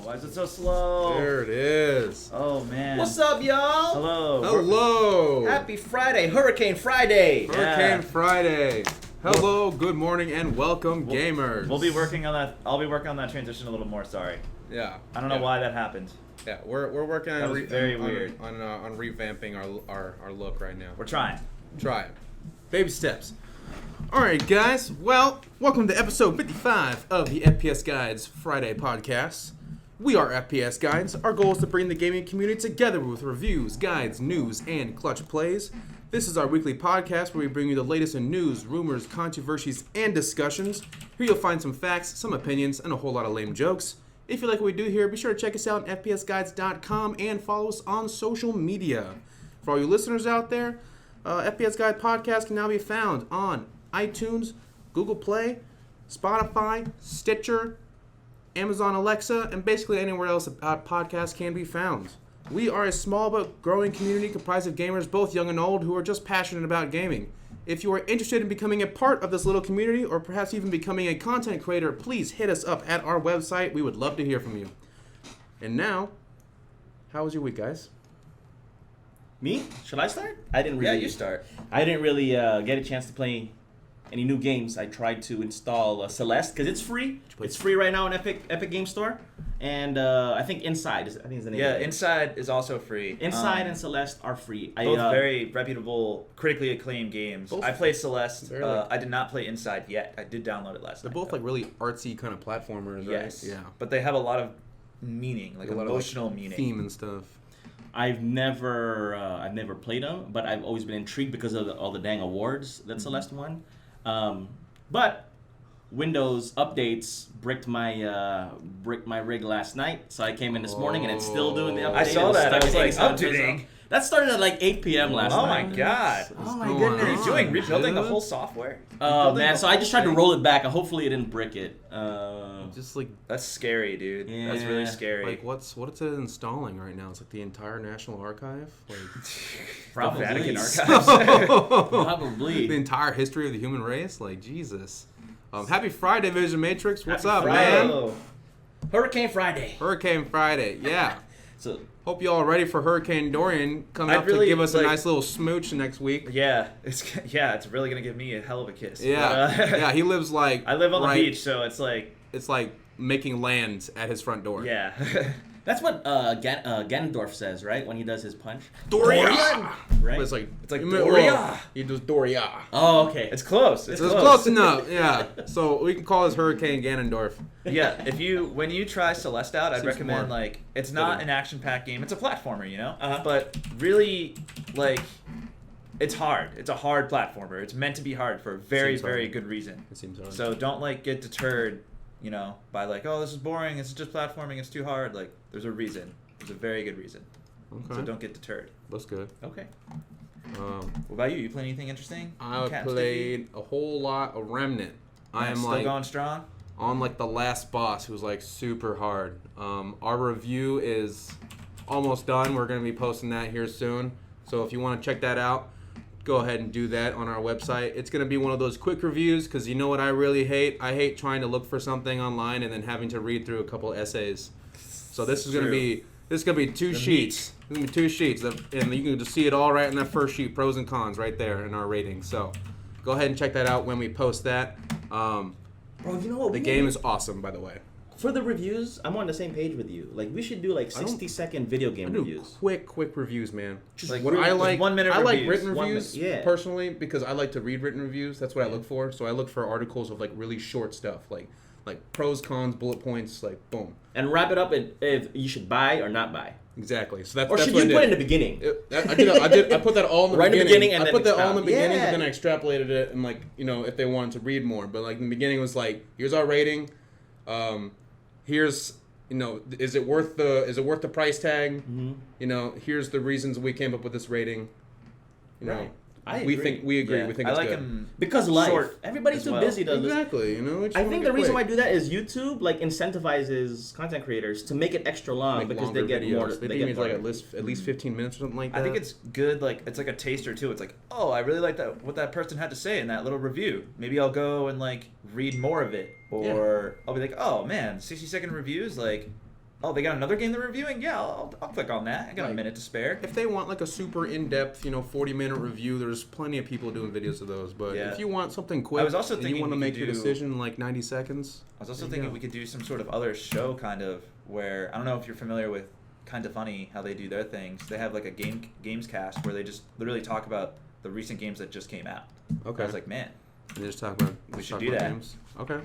Why is it so slow? There it is. Oh, man. What's up, y'all? Hello. Hello. Happy Friday, Hurricane Friday. Hurricane Friday. Hello, good morning, and welcome, gamers. We'll be working on that. I'll be working on that transition a little more. Sorry. Yeah. I don't know why that happened. Yeah, we're working on That was very weird. on revamping our look right now. We're trying. Try it. Baby steps. All right, guys. Well, welcome to episode 55 of the FPS Guides Friday podcast. We are FPS Guides. Our goal is to bring the gaming community together with reviews, guides, news, and clutch plays. This is our weekly podcast where we bring you the latest in news, rumors, controversies, and discussions. Here you'll find some facts, some opinions, and a whole lot of lame jokes. If you like what we do here, be sure to check us out on fpsguides.com and follow us on social media. For all you listeners out there, FPS Guide Podcast can now be found on iTunes, Google Play, Spotify, Stitcher, Amazon Alexa, and basically anywhere else a podcast can be found. We are a small but growing community comprised of gamers, both young and old, who are just passionate about gaming. If you are interested in becoming a part of this little community, or perhaps even becoming a content creator, please hit us up at our website. We would love to hear from you. And now, how was your week, guys? Me? Should I start? I didn't really. Yeah, you start. I didn't really get a chance to play any new games. I tried to install Celeste because it's free. It's free right now in Epic Game Store, and I think Inside is the name. Yeah, of it. Inside is also free. Inside and Celeste are free. Both very reputable, critically acclaimed games. Both I played Celeste. very like- I did not play Inside yet. I did download it last They're night. both like really artsy kind of platformers, right? Yes. Yeah. But they have a lot of meaning, like A lot of, emotional meaning. Theme and stuff. I've never played them, but I've always been intrigued because of all the dang awards that Celeste won. But Windows updates bricked my rig last night, so I came in this morning and it's still doing the update. I saw that. I was like, updating. That started at like 8 p.m. last Oh night. my god. Oh my going goodness. What are you doing? Rebuilding the dude? whole software? Oh Rebuilding man, the so I whole just tried to thing? roll it back. Hopefully it didn't brick it. Just like That's scary, dude. That's really Yeah. scary. Like what's it installing right now? It's like the entire National Archive, like Probably. Vatican Archives. Probably. the entire history of the human race. Like Jesus. Happy Friday, Vision Matrix. What's Happy up, Friday. man? Hurricane Friday. Hurricane Friday. Yeah. So Hope you all are ready for Hurricane Dorian coming I'd up really, to give us a like- nice little smooch next week. Yeah, it's really gonna give me a hell of a kiss. Yeah. But, Yeah. He lives like I live on the right- beach, so it's like, It's like making land at his front door. yeah. that's what Ganondorf says, right? When he does his punch. Dorian. Right? It's like It's like well, Doria. He does Doria. Oh, okay. It's close. It's It's close. close enough. Yeah. So we can call this Hurricane Ganondorf. Yeah, when you try Celeste out, I'd Seems recommend more like it's not fitting. an action-packed game. It's a platformer, you know. Uh-huh. But really, like, it's hard. It's a hard platformer. It's meant to be hard for a very, Seems hard. very good reason. It seems hard. So don't like get deterred, by like, oh, this is boring. It's just platforming. It's too hard. Like, there's a reason. There's a very good reason. Okay. So don't get deterred. That's good. Okay. Um, What about you? You play anything interesting? I Cat and played a whole lot of Remnant. I am still like going strong. on like the last boss, who's like super hard. Our review is almost done. We're gonna be posting that here soon. So if you want to check that out, go ahead and do that on our website. It's gonna be one of those quick reviews because you know what I really hate? I hate trying to look for something online and then having to read through a couple essays. So this is gonna True. be two The sheets. It's gonna be 2 sheets, and you can just see it all right in that first sheet, pros and cons, right there in our ratings. So go ahead and check that out when we post that. Bro, you know what? The game is awesome, by the way. For the reviews, I'm on the same page with you. Like, we should do like 60-second video game I do reviews. quick reviews, man. Just Like, What really, I just like, 1 minute I like reviews. written 1 reviews minute, yeah. personally because I like to read written reviews. That's what I look for. So I look for articles of like really short stuff, like pros, cons, bullet points, like boom. And wrap it up if you should buy or not buy. Exactly. So that's Or that's should what you I put it in did. the beginning? I put that all in the Right in the beginning. beginning and I then put that all in the expound. beginning, Yeah. but then I extrapolated it and like if they wanted to read more. But like in the beginning it was like, here's our rating. Here's is it worth the price tag? Mm-hmm. Here's the reasons we came up with this rating. Right. I we agree. think we agree. Yeah, We think I it's like good. them Because life. short Everybody's as too well. busy to listen. Exactly. I think the reason why I do that is YouTube like incentivizes content creators to make it extra long because they get more. They get think it's like more. at least 15 minutes or something like that. I think it's good, like, it's like a taster, too. It's like, oh, I really like what that person had to say in that little review. Maybe I'll go and, like, read more of it. Or I'll be like, oh, man, 60-second reviews, like, oh, they got another game they're reviewing? Yeah, I'll click on that. I got a Right. minute to spare. If they want like a super in-depth, 40-minute review, there's plenty of people doing videos of those. But Yeah. if you want something quick, I was also and you thinking want to we make could your do- decision in like 90 seconds. I was also there you thinking go. we could do some sort of other show kind of where, I don't know if you're familiar with Kinda Funny, how they do their things. They have like a games cast where they just literally talk about the recent games that just came out. Okay. I was like, man, And just talk about. We just should talk do about that. Games. Okay.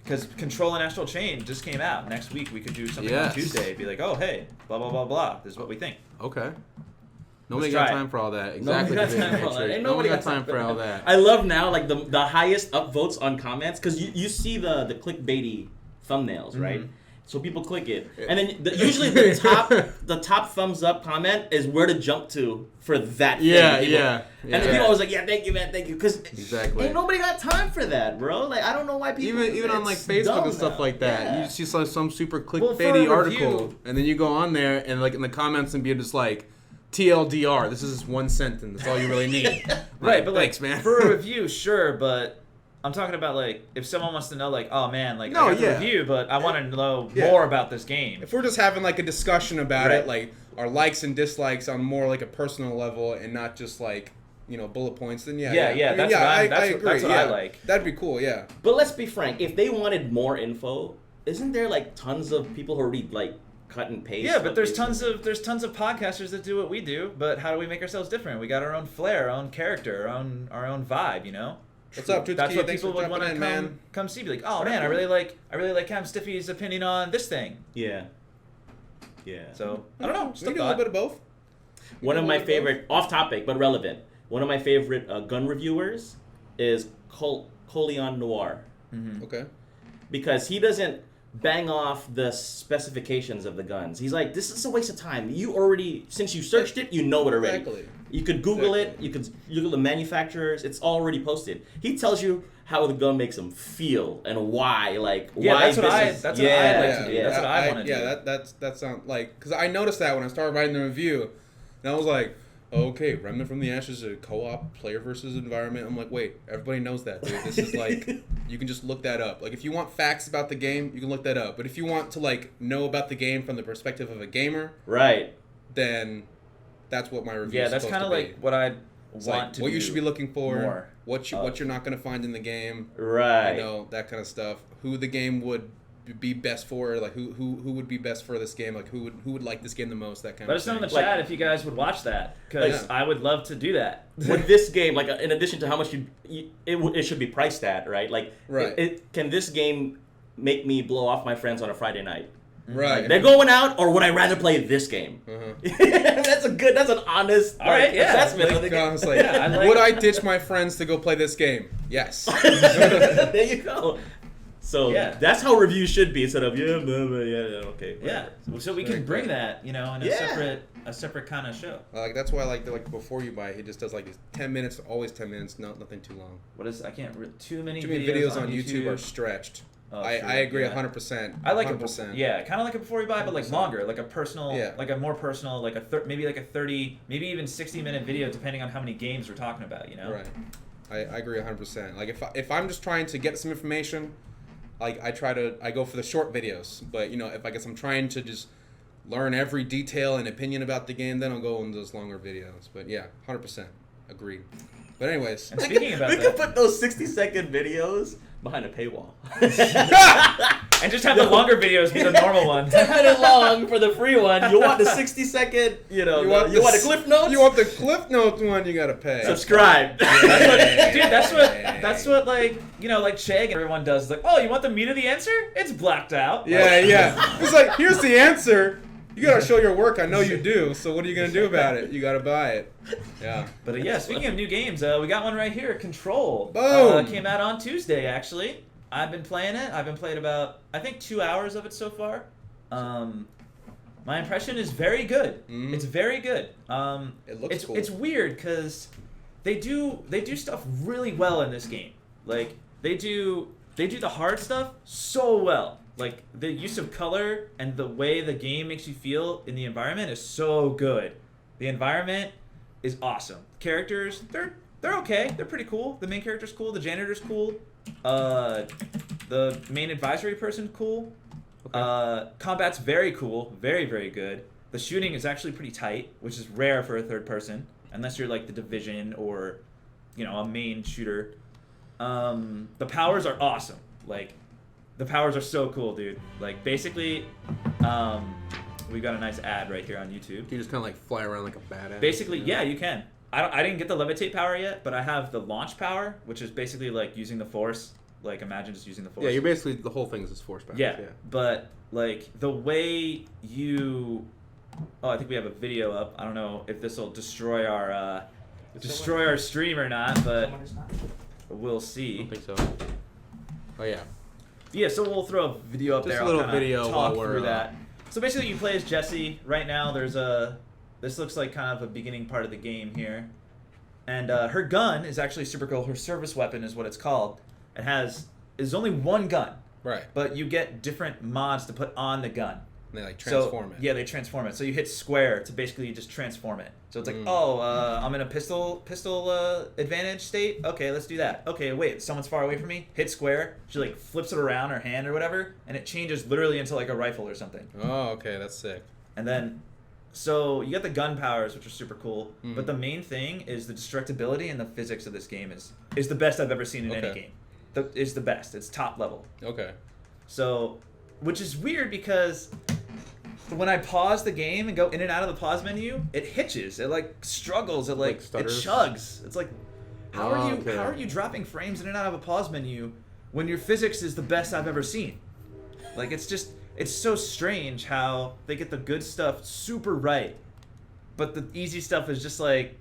because Control and Astral Chain just came out. Next week we could do something Yes. on Tuesday. Be like, oh, hey, blah, blah, blah, blah. This is what we think. Okay. Nobody Let's got try it. time for all that. Nobody Exactly. got Division time for all that. Matrix. Ain't Nobody got time for all that. I love now like the highest upvotes on comments because you see the clickbaity thumbnails, right? Mhm. So people click it, and then usually the top thumbs up comment is where to jump to for that. Yeah, thing. yeah, And yeah. then people always like, yeah, thank you, man, thank you, because Exactly. ain't nobody got time for that, bro. Like I don't know why people Even on like it's Facebook dumb and stuff now. like that, Yeah. you see some super Well, for clickbaity a article, review- and then you go on there and like in the comments and be just like, TLDR. This is just one sentence. That's all you really need. Right, but like, thanks, man. for a review, sure, but I'm talking about like if someone wants to know like, oh man, like No, I got yeah. the review, but I want to know Yeah. more about this game. If we're just having like a discussion about Right. it, like our likes and dislikes on more like a personal level and not just like bullet points, then Yeah, I mean, that's what I that's agree. what yeah. I like. That'd be cool. Yeah. But let's be frank, if they wanted more info, isn't there like tons of people who already like cut and paste? Yeah, but what there's they- tons of podcasters that do what we do. But how do we make ourselves different? We got our own flair, our own character, our own vibe. You know. What's up, Tutski? That's what Thanks people for would want to jumping in, come man. see. Be like, oh man, I really like Cam Stiffy's opinion on this thing. Yeah. Yeah. So I don't know. Just We a do a little thought. bit of both. One of do my a little bit of favorite, off topic but relevant, one of my favorite gun reviewers is Colion Noir. Okay. Because he doesn't bang off the specifications of the guns. He's like, this is a waste of time. You already, since you searched it, you know it already. Exactly. You could Google Exactly. it. You could Google the manufacturers. It's already posted. He tells you how the gun makes him feel and why. Like, Yeah, why that's what this I- is- that's what I'd like to do. Yeah. That's what I wanna do. Yeah, that sounds like because I noticed that when I started writing the review, and I was like, okay, Remnant from the Ashes is a co-op player versus environment. I'm like, wait, everybody knows that, dude. This is like, you can just look that up. Like, if you want facts about the game, you can look that up. But if you want to like know about the game from the perspective of a gamer, Right. then that's what my review. Yeah, is that's supposed kind of to like be. what I It's want like to what do you should be looking for, more. what you're not gonna find in the game. Right. You know, that kind of stuff. Who the game would be best for, like who would be best for this game, like who would like this game the most, that kind Let of us know thing. in the Like- chat if you guys would watch that, because Like- I would love to do that. With this game, like in addition to how much it should be priced at, right? Like, Right. Can this game make me blow off my friends on a Friday night? Right. They're going out, or would I rather play this game? Uh-huh. That's an honest All right, yeah. assessment of the game. Honestly, Yeah, I like- would I ditch my friends to go play this game? Yes. There you go. So Yeah. that's how reviews should be, instead of yeah, blah, blah, yeah, okay. Yeah, whatever. so we Very can bring cool. that, in Yeah. a separate kind of show. Like that's why like before you buy, he just does like 10 minutes, always 10 minutes, nothing too long. What is? I can't. Too many Too many videos on YouTube are stretched. Oh, I true, agree yeah. 100%. I like 100%. it. Yeah, kind of like it before you buy, but like 100%. longer, like a personal, Yeah. like a more personal, like maybe like a 30, maybe even 60-minute video, depending on how many games we're talking about. You know. Right. I agree 100%. Like if I'm just trying to get some information, like I go for the short videos. But if I guess I'm trying to just learn every detail and opinion about the game, then I'll go on those longer videos. But yeah, 100% agreed. But anyways, And speaking about we that, could put those 60-second videos behind a paywall. and just have the longer videos be the normal one. 10-minute long for the free one. You want the 60-second, you want the Cliff Notes? You want the Cliff Notes one? You gotta pay. Subscribe. That's what like like Chegg and everyone does. It's like, oh, you want the meat of the answer? It's blacked out. Yeah. It's like, here's the answer. You gotta show your work. I know you do. So what are you gonna do about it? You gotta buy it. Yeah. But yeah, speaking of new games, we got one right here. Control. Boom. Came out on Tuesday, actually. I've been playing it. I've been playing about, I think, 2 hours of it so far. My impression is very good. Mhm. It's very good. It looks cool. It's weird because they do stuff really well in this game. Like they do the hard stuff so well. Like the use of color and the way the game makes you feel in the environment is so good. The environment is awesome. Characters, they're okay. They're pretty cool. The main character's cool. The janitor's cool. The main advisory person's cool. Okay. Combat's very cool, very, very good. The shooting is actually pretty tight, which is rare for a third person, unless you're like the Division or, a main shooter. The powers are awesome. Like, the powers are so cool, dude. Like, basically, we got a nice ad right here on YouTube. You just kind of like fly around like a badass. Basically, yeah, you can. I didn't get the levitate power yet, but I have the launch power, which is basically like using the force. Like, imagine just using the force. Yeah, you're basically, the whole thing is just force powers. Yeah, but like the way you, I think we have a video up. I don't know if this will destroy our stream or not, but we'll I see. don't think so. Oh, yeah. Yeah, so we'll throw a video up Just there. a little I'll kinda video talk while we're, through that. So basically, you play as Jessie. Right now, this looks like kind of a beginning part of the game here, and her gun is actually super cool. Her service weapon is what it's called. Is only one gun, Right. but you get different mods to put on the gun. And they like transform so, it. Yeah, they transform it. So you hit square to basically just transform it. So it's like, I'm in a pistol advantage state. Okay, let's do that. Okay, wait, someone's far away from me. Hit square. She like flips it around her hand or whatever, and it changes literally into like a rifle or something. Oh, okay, that's sick. And then, so you get the gun powers, which are super cool. But the main thing is the destructibility and the physics of this game is the best I've ever seen in any game. Is the best. It's top level. Okay. So, which is weird because when I pause the game and go in and out of the pause menu, it hitches. It like struggles. It like it stutters? chugs. It's like, how okay. are you dropping frames in and out of a pause menu when your physics is the best I've ever seen? Like it's so strange how they get the good stuff super right, but the easy stuff is just like,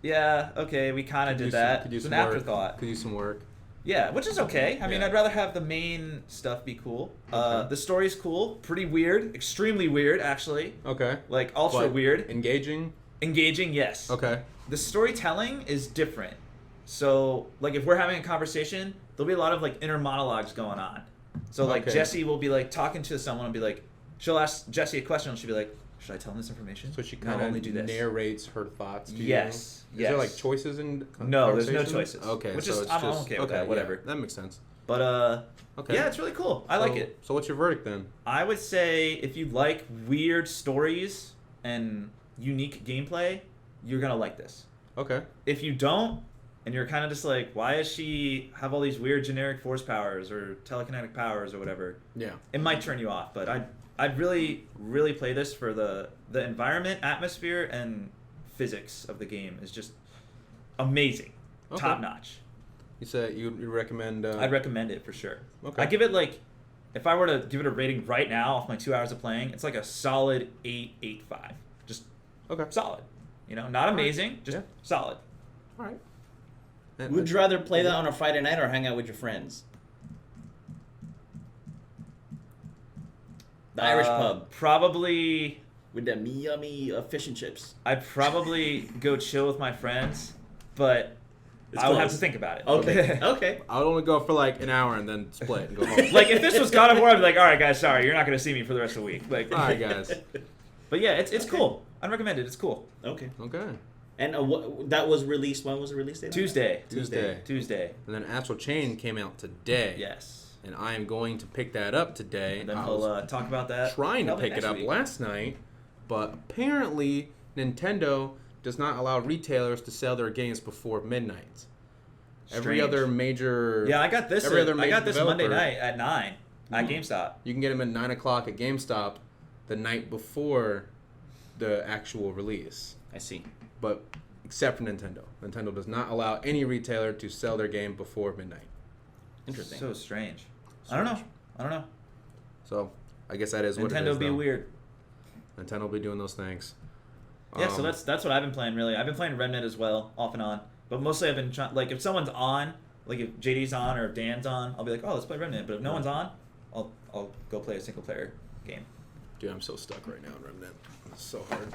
yeah, okay, we kind of did that. It's an afterthought. Could use some work. Yeah, which is okay. I mean, Yeah. I'd rather have the main stuff be cool. Okay. The story's cool, pretty weird, extremely weird, actually. Okay. Like, ultra But weird. Engaging. Engaging, yes. Okay. The storytelling is different. So, like, if we're having a conversation, there'll be a lot of, like, inner monologues going on. So, like, Okay. Jessie will be, like, talking to someone and be like, she'll ask Jessie a question and she'll be like, should I tell him this information? So she No, kind only do of this. narrates her thoughts to Yes, you? Is there like yes. choices in No, there's no conversations? choices. Okay, Which so is- it's I'm just, okay with that, yeah, whatever. that makes sense. But, Okay. yeah, it's really cool. I like it. So what's your verdict then? I would say if you like weird stories and unique gameplay, you're gonna like this. Okay. If you don't, and you're kind of just like, why does she have all these weird generic force powers or telekinetic powers or whatever? Yeah. It might turn you off, but I'd really, really play this for the environment, atmosphere, and physics of the game is just amazing, Okay. top notch. You said you recommend. I'd recommend it for sure. Okay. I give it like, if I were to give it a rating right now off my 2 hours of playing, it's like a solid 8.85. Just Okay. solid. Not amazing, just Yeah. solid. All right. Would you rather play that on a Friday night or hang out with your friends? The Irish pub Probably, with them yummy fish and chips. I'd probably go chill with my friends, but It's I would have close. to think about it. Okay. Okay. I would only go for like an hour and then split and go home. Like, if this was God of War, I'd be like, all right, guys, sorry, you're not going to see me for the rest of the week. Like, All right, guys. But yeah, it's cool. I'd recommend it. It's cool. Okay. Okay. And that was released. When was the release date? Tuesday. Tuesday. And then Astral Chain came out today. Yes. And I am going to pick that up today. And then I we'll was talk about that. trying to probably pick it next up week. last night, but apparently Nintendo does not allow retailers to sell their games before midnight. Every Strange. other major Yeah, I got this. every other I got major this Monday developer- night at 9 at GameStop. You can get them at 9 o'clock at GameStop the night before the actual release. I see. But except for Nintendo. Nintendo does not allow any retailer to sell their game before midnight. Interesting. So strange. I don't know. So I guess that is what it is. Nintendo be though. weird. Nintendo will be doing those things. Yeah, so that's what I've been playing really. I've been playing Remnant as well, off and on. But mostly I've been trying, like, if someone's on, like if JD's on or if Dan's on, I'll be like, oh, let's play Remnant. But if no one's on, I'll go play a single player game. Dude, I'm so stuck right now in Remnant. It's so hard.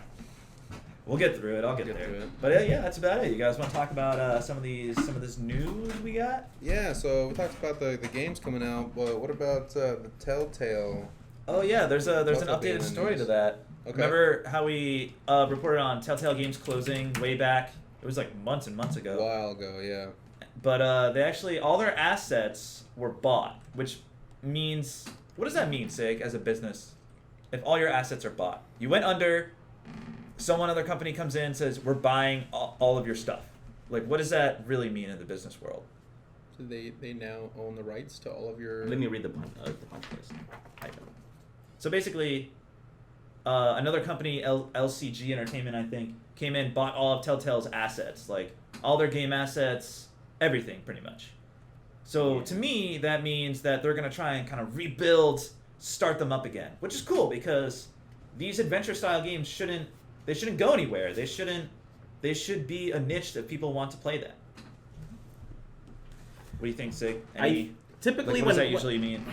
We'll get through it. I'll get Get there. through it. But yeah, that's about it. You guys want to talk about some of this news we got? Yeah, so we talked about the games coming out, but what about the Telltale? Oh yeah, there's an Telltale updated Games. story to that. Okay. Remember how we reported on Telltale Games closing way back? It was like months and months ago. A while ago, yeah. But they actually, all their assets were bought, which means what does that mean, Sig, as a business? If all your assets are bought, you went under. Someone other company comes in and says we're buying all of your stuff. Like, what does that really mean in the business world? So they now own the rights to all of your. Let me read the punch list. So basically, another company, LCG Entertainment, I think, came in, bought all of Telltale's assets, like all their game assets, everything, pretty much. So to me, that means that they're gonna try and kind of rebuild, start them up again, which is cool because these adventure-style games shouldn't go anywhere. They should be a niche that people want to play them. What do you think, Sig? Typically, what does that usually mean?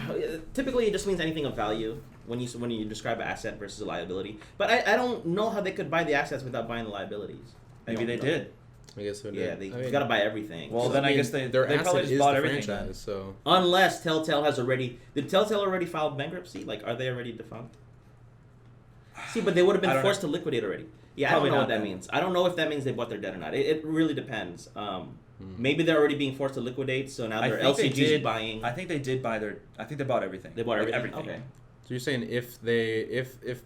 Typically, it just means anything of value when you describe an asset versus a liability. But I don't know how they could buy the assets without buying the liabilities. Maybe they did. I guess so. Yeah, you gotta buy everything. Well, then I guess they probably just bought everything. Franchise, so unless Telltale has already... Did Telltale already file bankruptcy? Like, are they already defunct? See, but they would have been forced to liquidate already. Yeah, Probably I don't know not what that then. means. I don't know if that means they bought their debt or not. It really depends. Maybe they're already being forced to liquidate, so now their LCG's buying... I think they did buy their... I think they bought everything. They bought Like, everything? Okay. So you're saying if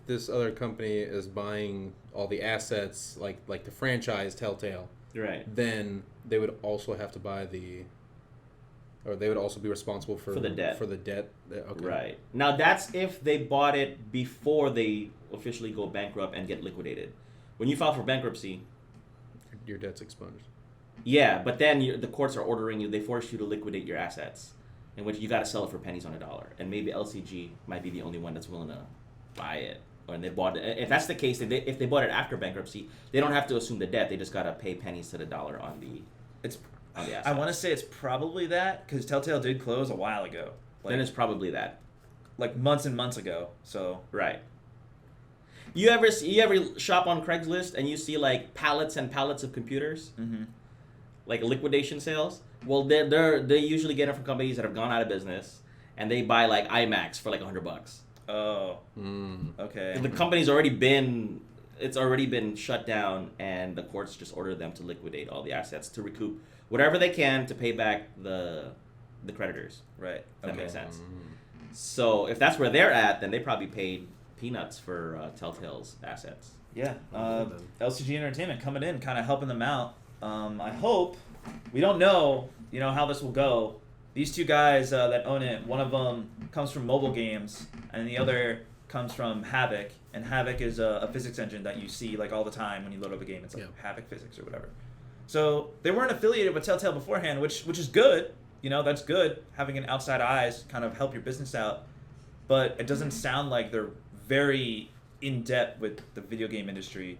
this other company is buying all the assets like the franchise Telltale, Right. then they would also have to buy or they would also be responsible for the debt. For the debt. Okay. Right. Now, that's if they bought it before they officially go bankrupt and get liquidated. When you file for bankruptcy... Your debt's expunged. Yeah, but then the courts are ordering you, they force you to liquidate your assets, in which you got to sell it for pennies on a dollar. And maybe LCG might be the only one that's willing to buy it. Or they bought it. If that's the case, if they bought it after bankruptcy, they don't have to assume the debt. They just got to pay pennies to the dollar on the assets. I want to say it's probably that, because Telltale did close a while ago. Then it's probably that. Like months and months ago, so... Right. You ever shop on Craigslist and you see like pallets and pallets of computers? Mm-hmm. Like liquidation sales? Well, they usually get it from companies that have gone out of business, and they buy like iMacs for like $100. Oh. Okay. The company's already been shut down, and the courts just order them to liquidate all the assets to recoup whatever they can to pay back the creditors. Right. If that Okay. makes sense. So if that's where they're at, then they probably paid peanuts for Telltale's assets. Yeah. LCG Entertainment coming in, kind of helping them out. I hope. We don't know, how this will go. These two guys that own it, one of them comes from mobile games, and the other comes from Havok. And Havok is a physics engine that you see like all the time when you load up a game. It's like Havok Physics or whatever. So they weren't affiliated with Telltale beforehand, which is good. That's good. Having an outside eyes kind of help your business out. But it doesn't sound like they're very in depth with the video game industry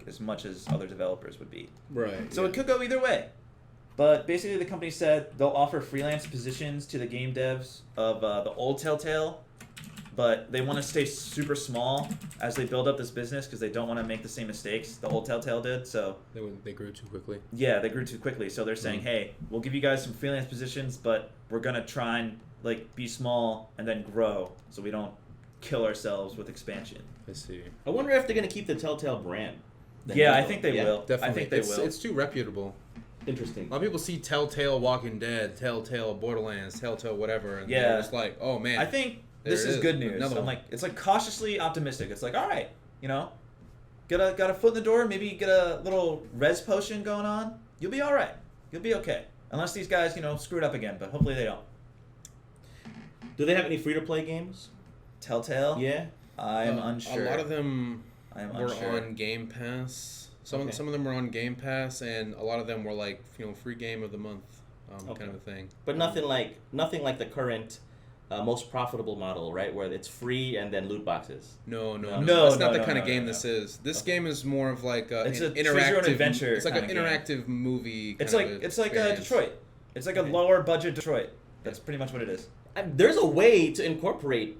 as much as other developers would be. Right. So it could go either way. But basically the company said they'll offer freelance positions to the game devs of the old Telltale, but they want to stay super small as they build up this business because they don't want to make the same mistakes the old Telltale did. So they grew too quickly. Yeah, they grew too quickly. So they're saying, hey, we'll give you guys some freelance positions, but we're going to try and be small and then grow so we don't kill ourselves with expansion. I see. I wonder if they're going to keep the Telltale brand. Yeah, I think they will. Definitely. I think they will. It's too reputable. Interesting. A lot of people see Telltale Walking Dead, Telltale Borderlands, Telltale whatever, and they're just like, oh man. I think this is good news. Another I'm one. it's cautiously optimistic. It's like, all right, got a foot in the door, maybe get a little res potion going on. You'll be all right. You'll be okay. Unless these guys, screw it up again, but hopefully they don't. Do they have any free-to-play games? Telltale? Yeah. I'm unsure. A lot of them were unsure. on Game Pass. Some of them were on Game Pass, and a lot of them were like free game of the month, kind of a thing. But nothing like the current most profitable model, right? Where it's free and then loot boxes. No. No, That's not the no, kind of no, game no. this is. This game is more of like It's an a choose your own interactive adventure. It's like an kinda game. interactive movie. It's like Detroit. It's like a lower budget Detroit. That's pretty much what it is. There's a way to incorporate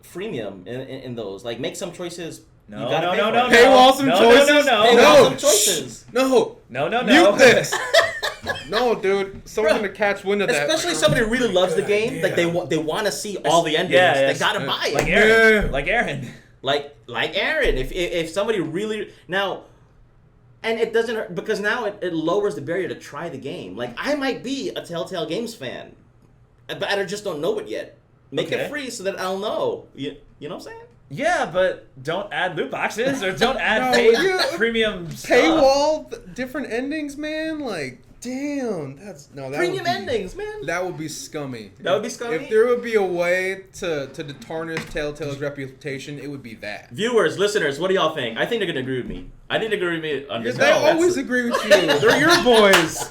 freemium in those. Like make some choices. No. Paywall some choices. Paywall some choices. No. Mute this. No, dude. Someone's gonna catch wind of that. Especially somebody who really loves the game. Like they want to see all the endings. Yeah, they gotta buy it. Like Aaron. Like Aaron. If somebody really now. And it doesn't hurt because now it lowers the barrier to try the game. Like I might be a Telltale Games fan, but I just don't know it yet. Make Okay. it free so that I'll know. You know what I'm saying? Yeah, but don't add loot boxes or don't add No, paid you- premium stuff. Paywall, different endings, man. Like, damn, that Premium would be, endings, man. That would be scummy. That would be scummy? If there would be a way to tarnish Telltale's reputation, it would be that. Viewers, listeners, what do y'all think? I think they're gonna agree with me. I think they agree with me on this. They always agree with you. They're your boys.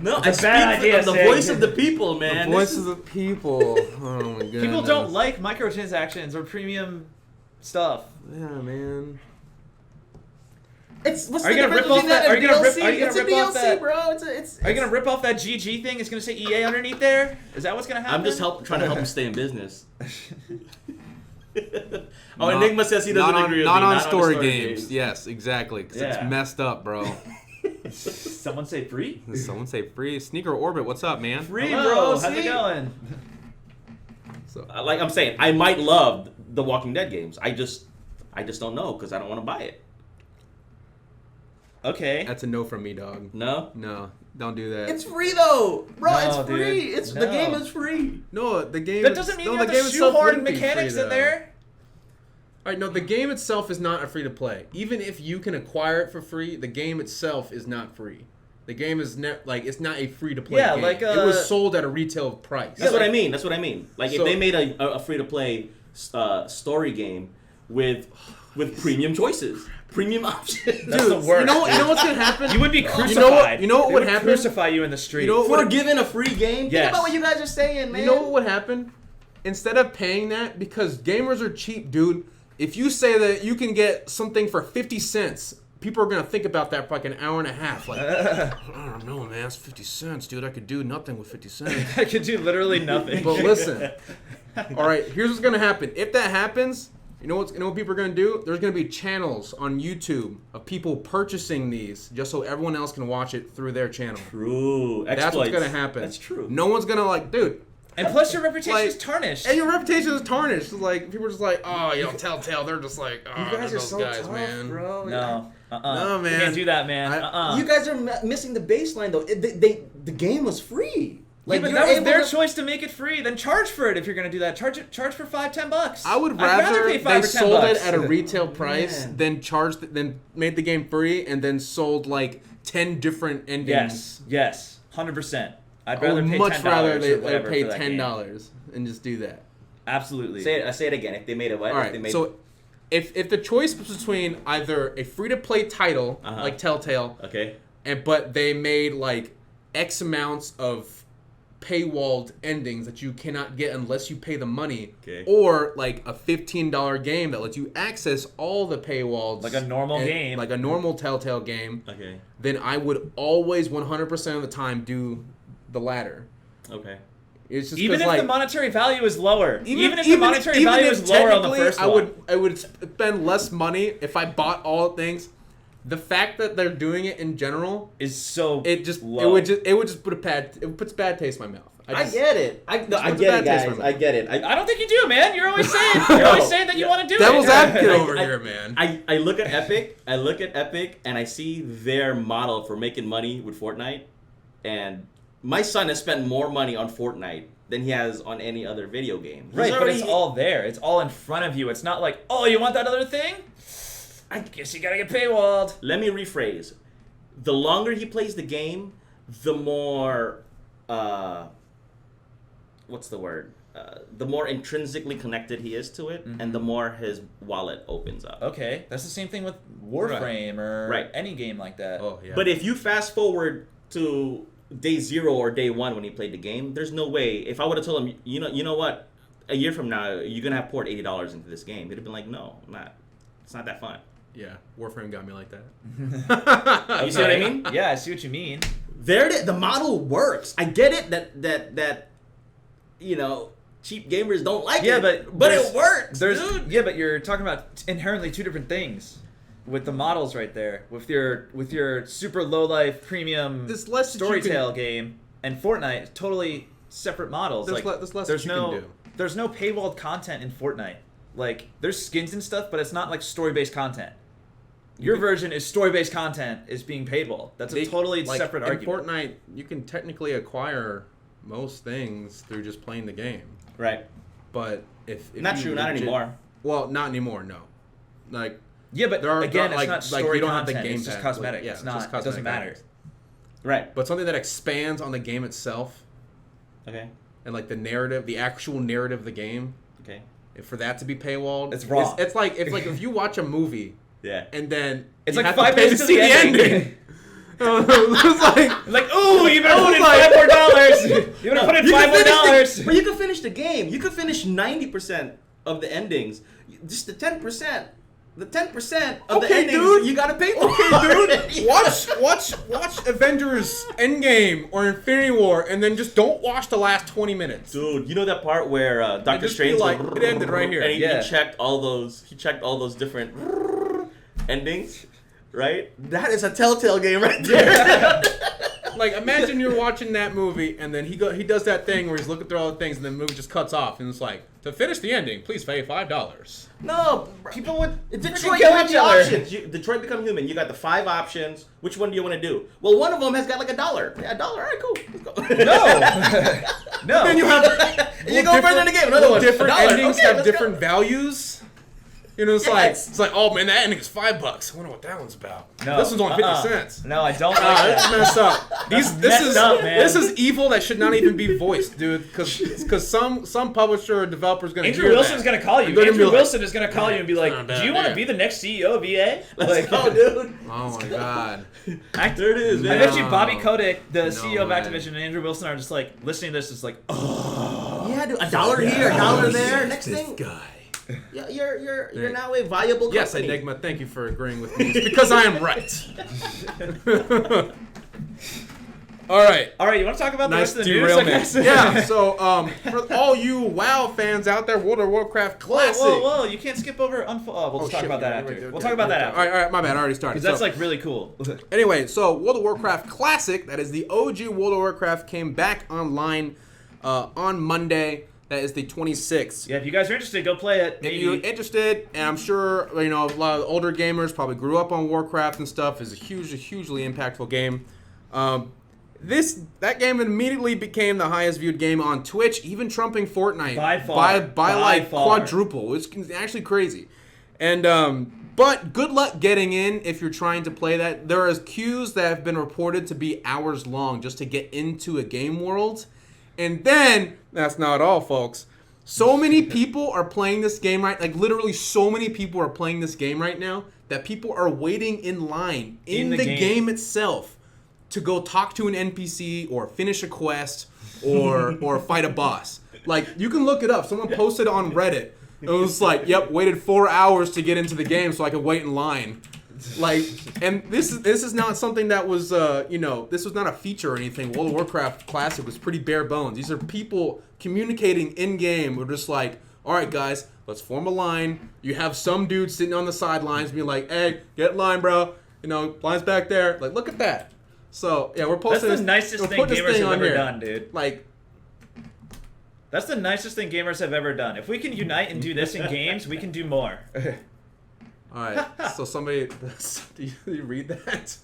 No, I It's a bad speak idea, of the Sig. voice of the people, man. Voice This of is- the people. Oh my god. People don't like microtransactions or premium stuff. Yeah, man. It's what's Are you the gonna difference rip off between that- that are and you gonna rip- DLC? are you gonna It's a rip off DLC, that- bro. It's Are you gonna rip off that GG thing? It's gonna say EA underneath there. Is that what's gonna happen? I'm just trying to help him stay in business. Oh, Not- Enigma says he doesn't not on, agree with not me. on Not story on the games. Yes, exactly. 'Cause Yeah. it's messed up, bro. Someone say free. Someone say free. Sneaker Orbit, what's up, man? Free, Hello, bro. How's it see? going? So, Like I'm saying, I might love the Walking Dead games. I just don't know because I don't want to buy it. Okay. that's a no from me, dog. No. No, don't do that. It's free though, bro. No, it's free. dude. It's the No. game is free. No, the game. That doesn't mean no, you have the to game itself shoehorn wouldn't be mechanics free, in though. there. All right, no, the game itself is not a free to play. Even if you can acquire it for free, the game itself is not free. The game is it's not a free to play Yeah, game. like, it was sold at a retail price. That's what I mean. That's what I mean. Like if So- they made a free to play story game with premium choices, premium options. That's the worst. You know what's gonna happen? You would be crucified. You know what They would happen? Crucify you in the street. You know For giving a free game. Yes. Think about what you guys are saying, man. You know what would happen? Instead of paying that, because gamers are cheap, dude. If you say that you can get something for 50 cents, people are gonna think about that for like an hour and a half. Like, I don't know, man. It's 50 cents, dude. I could do nothing with 50 cents. I could do literally nothing. But listen, all right. Here's what's gonna happen. If that happens, you know what people are gonna do? There's gonna be channels on YouTube of people purchasing these just so everyone else can watch it through their channel. True. That's what's Exploits. gonna happen. That's true. No one's gonna dude. And plus, your reputation Like- is tarnished. And your reputation is tarnished. Like people are just like, oh, Telltale. They're just like, oh, You guys they're are those so guys, tough, man. bro. No. No, You man. can't do that, man. I- You guys are missing the baseline though. The game was free. Like, but you're that was able their to- choice to make it free. Then charge for it if you're gonna do that. Charge for $5-10. I would I'd rather pay 5 they or 10 sold it bucks. at a retail price Man. than made the game free and then sold like 10 different endings. Yes. 100%. I'd I rather would pay much $10 rather or they whatever pay for that game. $10 and just do that. Absolutely. Say it again. If they made it what? All If they right. made So if the choice was between either a free to play title Uh-huh. like Telltale, okay. but they made like X amounts of paywalled endings that you cannot get unless you pay the money, Okay. or like a $15 game that lets you access all the paywalls Like a normal game. like a normal Telltale game, Okay. then I would always 100% of the time do the latter. Okay. It's just Even 'cause, if the monetary value is lower. Even if the even- monetary even value if is lower on the technically first I one. would spend less money if I bought all things. The fact that they're doing it in general, Is so it low. would just put it puts bad taste in my mouth. I just- get it. I It's get a it, bad taste guys. for me. I get it. I don't think you do, man. You're always saying that you want to do Devil's it. advocate I- over I- here, man. I look at Epic. I look at Epic, and I see their model for making money with Fortnite. And my son has spent more money on Fortnite than he has on any other video game. He's Right, but it's already- all there. It's all in front of you. It's not like, oh, you want that other thing? I guess you gotta get paywalled. Let me rephrase. The longer he plays the game, the more what's the word? The more intrinsically connected he is to it, and the more his wallet opens up. Okay, that's the same thing with Warframe or Right. any game like that. Oh yeah. But if you fast forward to day 0 or day 1 when he played the game, there's no way. If I would have told him, you know what, a year from now you're gonna have poured $80 into this game, he'd have been like, no, I'm not. It's not that fun. yeah, Warframe got me like that. You see what I mean? Yeah, I see what you mean. There, the model works. I get it that cheap gamers don't like Yeah, it. but it works, dude. Yeah, but you're talking about inherently two different things. With the models right there, with your super low life premium There's less that you Storytale game and Fortnite, totally separate models. There's like there's less there's that you no can do. there's no paywalled content in Fortnite. Like there's skins and stuff, but it's not like story based content. Your version is story based content is being paywall. That's a totally Like, separate in argument. Fortnite, you can technically acquire most things through just playing the game. Right. But if Not you true. Not anymore. Well, not anymore. No. Like Yeah, but there are again, like, it's not like story you don't have content. the game It's just pass, cosmetic. yeah, It's not. just It doesn't cosmetic matter. items. Right. But something that expands on the game itself Okay. and like the narrative, the actual narrative of the game, Okay. and for that to be paywalled, It's wrong. It's like if you watch a movie Yeah. and then It's you like have 5 to pay minutes to to see the the ending. ending. It's like Like, ooh, you better I put was in like- $5 more dollars. You better put in You $5 can more finish dollars. but you can finish the game. You can finish 90% of the endings. Just the 10%. The 10% of the Okay, endings dude. you gotta pay for. Okay, dude, watch Avengers Endgame or Infinity War, and then just don't watch the last 20 minutes. Dude, you know that part where Doctor just be Strange like, was- it ended right here. and he Yeah. checked all those. He checked all those different endings, right? That is a Telltale game right there. Like, imagine you're watching that movie, and then he does that thing where he's looking through all the things, and then the movie just cuts off, and it's like, to finish the ending, please pay $5. No, People would Detroit kill got each the other. options. Detroit Become Human. You got the 5 options. Which one do you want to do? Well, one of them has got like $1. Yeah, $1. All right, cool. Let's go. No. Then you have You go further in the game. Another one. different $1. endings Okay, have let's go. different values. You know, it's Yes. like, oh man, that ending is $5. I wonder what that one's about. No. This one's only 50 cents. No, I don't like Ah, it's that. messed up. This messed is up, man. this is evil that should not even be voiced, dude. Because some publisher or developer is gonna Andrew hear Wilson's that. gonna call you. They're gonna be Andrew like, Wilson is gonna call you and be like, not "Do bad you want to there. be the next CEO of EA?" Let's Like, go, dude. Oh my god. There it is, I man. bet you Bobby Kotick, the No CEO of way. Activision, and Andrew Wilson are just like listening to this, just like, oh. Yeah, dude. $1 here, $1 there. Next thing, guy. yeah, you're now a viable Yes, company. Enigma, thank you for agreeing with me. It's because I am right. All right. All right, you want to talk about the Nice rest of the news? I derailment. guess? Yeah, so for all you WoW fans out there, World of Warcraft Classic. Whoa! You can't skip over. We'll just talk about that after. We'll talk about that after. All right, my bad. I already started. Because that's So- like really cool. Anyway, so World of Warcraft Classic, that is the OG World of Warcraft, came back online on Monday. That is the 26th. Yeah, if you guys are interested, go play it. If you're interested, and I'm sure a lot of older gamers probably grew up on Warcraft and stuff, is a hugely impactful game. That game immediately became the highest viewed game on Twitch, even trumping Fortnite By far. by like far. quadruple. It's actually crazy. And but good luck getting in if you're trying to play that. There are queues that have been reported to be hours long just to get into a game world. And then, that's not all, folks. So many people are playing this game literally so many people are playing this game right now that people are waiting in line in the game itself to go talk to an NPC or finish a quest or fight a boss. Like, you can look it up. Someone posted on Reddit. It was like, yep, waited 4 hours to get into the game so I could wait in line. Like, and this is not something that was, this was not a feature or anything. World of Warcraft Classic was pretty bare bones. These are people communicating in-game. We're just like, all right, guys, let's form a line. You have some dude sitting on the sidelines being like, hey, get in line, bro. Line's back there. Like, look at that. So, yeah, we're posting That's the this. nicest we're thing putting this gamers thing have on ever here. done, dude. Like, That's the nicest thing gamers have ever done. If we can unite and do this in games, we can do more. all right. So somebody, do you read that?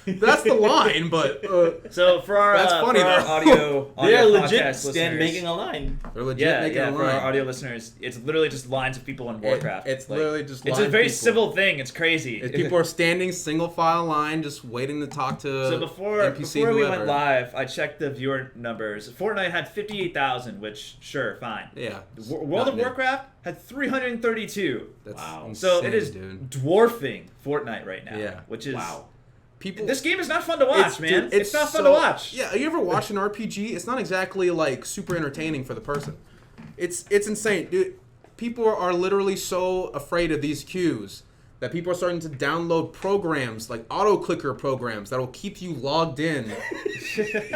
That's the line, but So for our, That's funny, for our though. audio They're podcast legit listeners, making a line. they're legit yeah, making a for our line. audio listeners, it's literally just lines of people in Warcraft. It's Like, literally just It's line a very people. civil thing. It's crazy. People are standing single file line, just waiting to talk to So before NPC we whoever. went live, I checked the viewer numbers. Fortnite had 58,000, which sure, fine. Yeah. World of Not new. Warcraft had 332. That's Wow. insane, So it is dude. dwarfing Fortnite right now. Yeah. Which is Wow. People. This game is not fun to watch, man. dude, It's not fun so- to watch. Yeah, you ever watch an RPG? It's not exactly like super entertaining for the person. It's insane, dude. People are literally so afraid of these queues that people are starting to download programs like auto clicker programs that will keep you logged in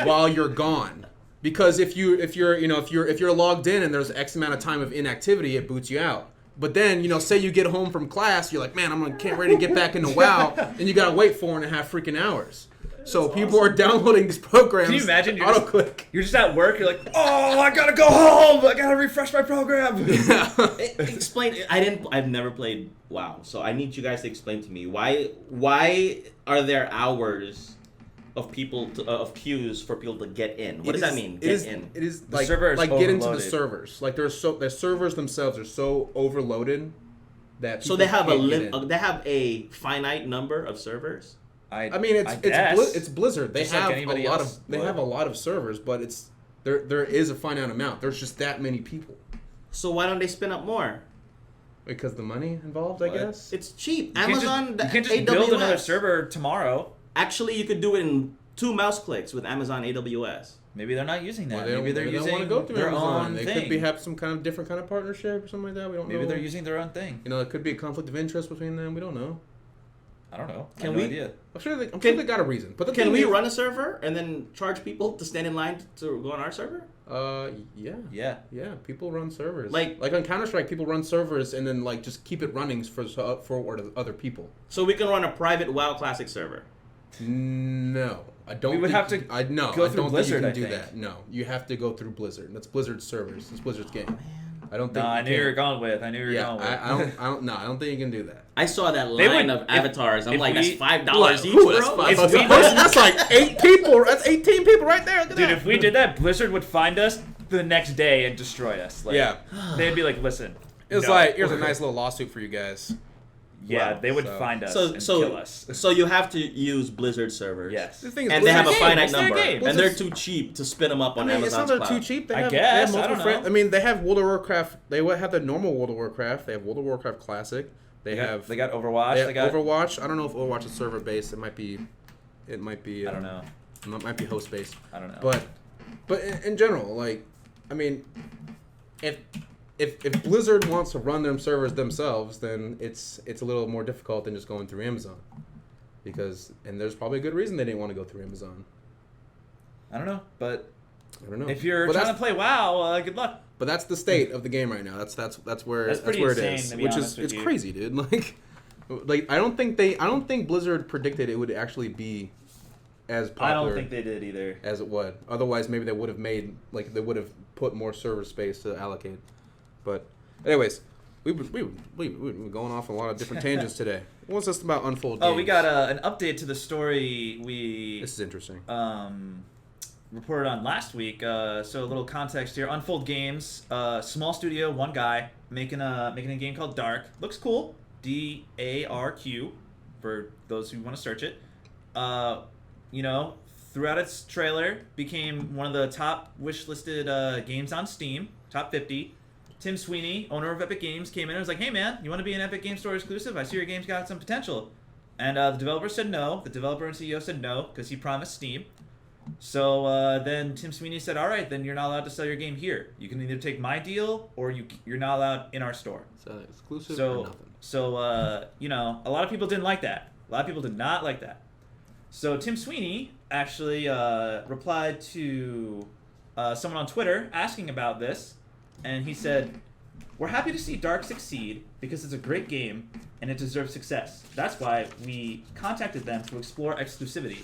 while you're gone. Because if you're logged in and there's X amount of time of inactivity, it boots you out. But then, say you get home from class, you're like, man, can't ready to get back into WoW, and you gotta wait 4.5 freaking hours. So people are downloading these programs. Can you imagine? You're Auto click. You're just at work. You're like, oh, I gotta go home. I gotta refresh my program. Explain. I've never played WoW, so I need you guys to explain to me why are there hours of people of queues for people to get in. What does that mean? It is The like server is get into the overloaded. servers. Like the servers themselves are so overloaded that So they have people can't get in. they have a finite number of servers. I mean, it's Blizzard. They Just like have anybody a lot else of they would. have a lot of servers, but there is a finite amount. There's just that many people So why don't they spin up more? because the money involved, I guess. It's cheap. You can't Amazon, you can't just AWS. build another server tomorrow. Actually, you could do it in 2 mouse clicks with Amazon AWS. Maybe they're not using that. Well, Maybe they're don't using want to go through their Amazon. own They thing. could be have some kind of different kind of partnership or something like that. We don't know. Maybe they're using their own thing. You know, it could be a conflict of interest between them. We don't know. I don't know. Can I have no we- idea. I'm sure they got a reason. But the Can thing we is- run a server and then charge people to stand in line to go on our server? Yeah. Yeah. People run servers. Like on Counter-Strike, people run servers and then like just keep it running for other people. So we can run a private WoW Classic server. No, I don't. We would have to I no, go I through don't Blizzard, think you I can do think. that. No, you have to go through Blizzard. That's Blizzard's servers. It's Blizzard's game. I don't No, think. I knew you can. were going with. I knew you were Yeah, going with. I don't think you can do that. I saw that They line would- of avatars. I'm if like, we- that's $5 each, Ooh, that's bro. $5 If bucks we a person. That's like 8 people. That's 18 people right there. Look at Dude, that. if we did that, Blizzard would find us the next day and destroy us. Like, Yeah. They'd be like, listen. It's no. like here's a nice little lawsuit for you guys. Yeah, Wow. they would So- find us and kill us. So you have to use Blizzard servers. Yes. The thing is, And they have a Blizzard's finite It's their number, game. and they're Blizzard's- too cheap to spin them up on I mean, it's Amazon's not that cloud. too cheap. They I have, guess, they have I multiple don't friends. know. I mean, they have World of Warcraft. They have the normal World of Warcraft. They have World of Warcraft Classic. They have They got Overwatch. they They have got. Overwatch. I don't know if Overwatch is server based. It might be. I don't know. It might be host based. I don't know. But in general, like, I mean, if Blizzard wants to run their servers themselves, then it's a little more difficult than just going through Amazon, and there's probably a good reason they didn't want to go through Amazon. I don't know. But I don't know. if you're But trying to that's- play WoW, good luck. But that's the state of the game right now. That's where That's pretty where insane, it is, to be which honest is with it's you. crazy, dude. Like I don't think Blizzard predicted it would actually be as I popular don't think they did either. as it would. Otherwise, maybe they would have put more server space to allocate. But anyways, we've been going off on a lot of different tangents today. What's this about Unfold Games? Oh, we got an update to the story we This is interesting. reported on last week. So a little context here. Unfold Games, small studio, one guy making a game called Dark. Looks cool. DARQ for those who want to search it. Throughout its trailer, became one of the top wish-listed games on Steam, top 50. Tim Sweeney, owner of Epic Games, came in and was like, "Hey man, you want to be an Epic Game Store exclusive? I see your game's got some potential." And the developer said no. The developer and CEO said no because he promised Steam. So then Tim Sweeney said, "All right, then you're not allowed to sell your game here. You can either take my deal or you're not allowed in our store." So exclusive or So, nothing. a lot of people didn't like that. A lot of people did not like that. So Tim Sweeney actually replied to someone on Twitter asking about this, and he said, "We're happy to see Dark succeed because it's a great game and it deserves success. That's why we contacted them to explore exclusivity."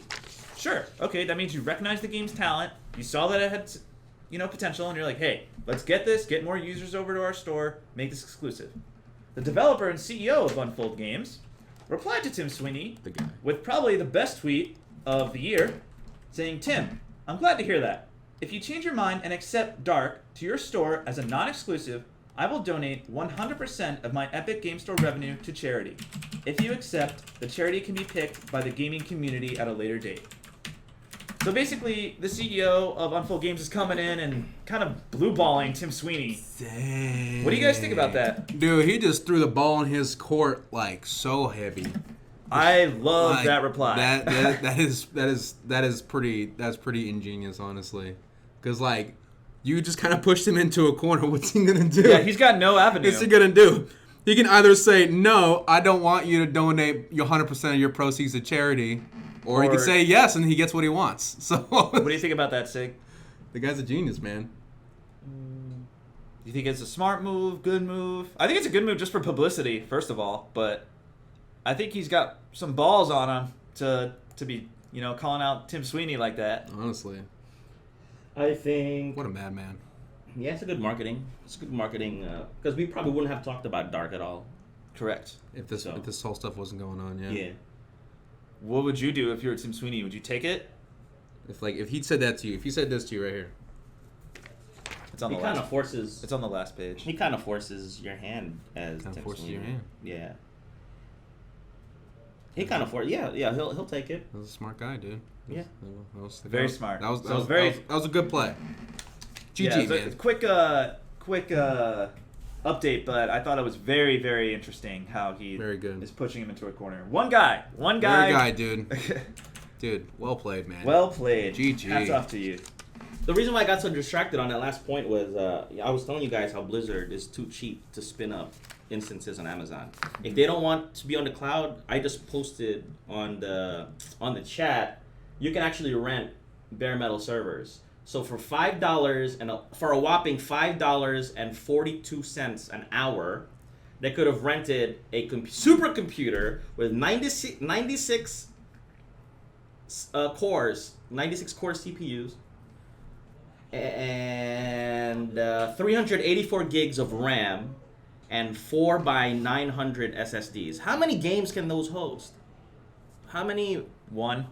Sure, okay, that means you recognize the game's talent, you saw that it had, potential, and you're like, "Hey, let's get more users over to our store, make this exclusive." The developer and CEO of Unfold Games replied to Tim Sweeney The guy. with probably the best tweet of the year, saying, "Tim, I'm glad to hear that. If you change your mind and accept Dark to your store as a non-exclusive, I will donate 100% of my Epic Game Store revenue to charity. If you accept, the charity can be picked by the gaming community at a later date." So basically, the CEO of Unfold Games is coming in and kind of blue-balling Tim Sweeney. Dang. What do you guys think about that? Dude, he just threw the ball in his court like so heavy. I love Like, that reply. That's pretty ingenious, honestly. Because like, you just kind of pushed him into a corner. What's he gonna do? Yeah, he's got no avenue. What's he gonna do? He can either say no, I don't want you to donate your 100% of your proceeds to charity, or he can Or- say yes and he gets what he wants. So What do you think about that, Sig? the guy's a genius, man. Do you think it's a smart move, good move? I think it's a good move just for publicity, first of all, but I think he's got some balls on him to be, calling out Tim Sweeney like that. Honestly, I think. what a madman. Yeah, it's a good marketing. It's good marketing because we probably wouldn't have talked about Dark at all. Correct. If this whole stuff wasn't going on, yeah. Yeah. What would you do if you were Tim Sweeney? Would you take it? If he'd said that to you, if he said this to you right here. It's on He the kind last. of forces. It's on the last page. He kind of forces your hand as. Kinda text forces me. your hand. Yeah. He kind of forces. Yeah. He'll take it. That was a smart guy, dude. Yeah. That was Very smart. That was, So that was, very- that was a good play. GG, Yeah, so man. quick update, but I thought it was very, very interesting how he Very good. is pushing him into a corner. One guy. Very guy, dude. Dude, well played, man. Well played. GG. Hats off to you. The reason why I got so distracted on that last point was I was telling you guys how Blizzard is too cheap to spin up instances on Amazon. If they don't want to be on the cloud, I just posted on the chat. You can actually rent bare metal servers. So for $5 for a whopping $5.42 an hour, they could have rented a supercomputer with 96 cores, 96 core CPUs, and 384 gigs of RAM, and 4x900 SSDs. How many games can those host? How many? One.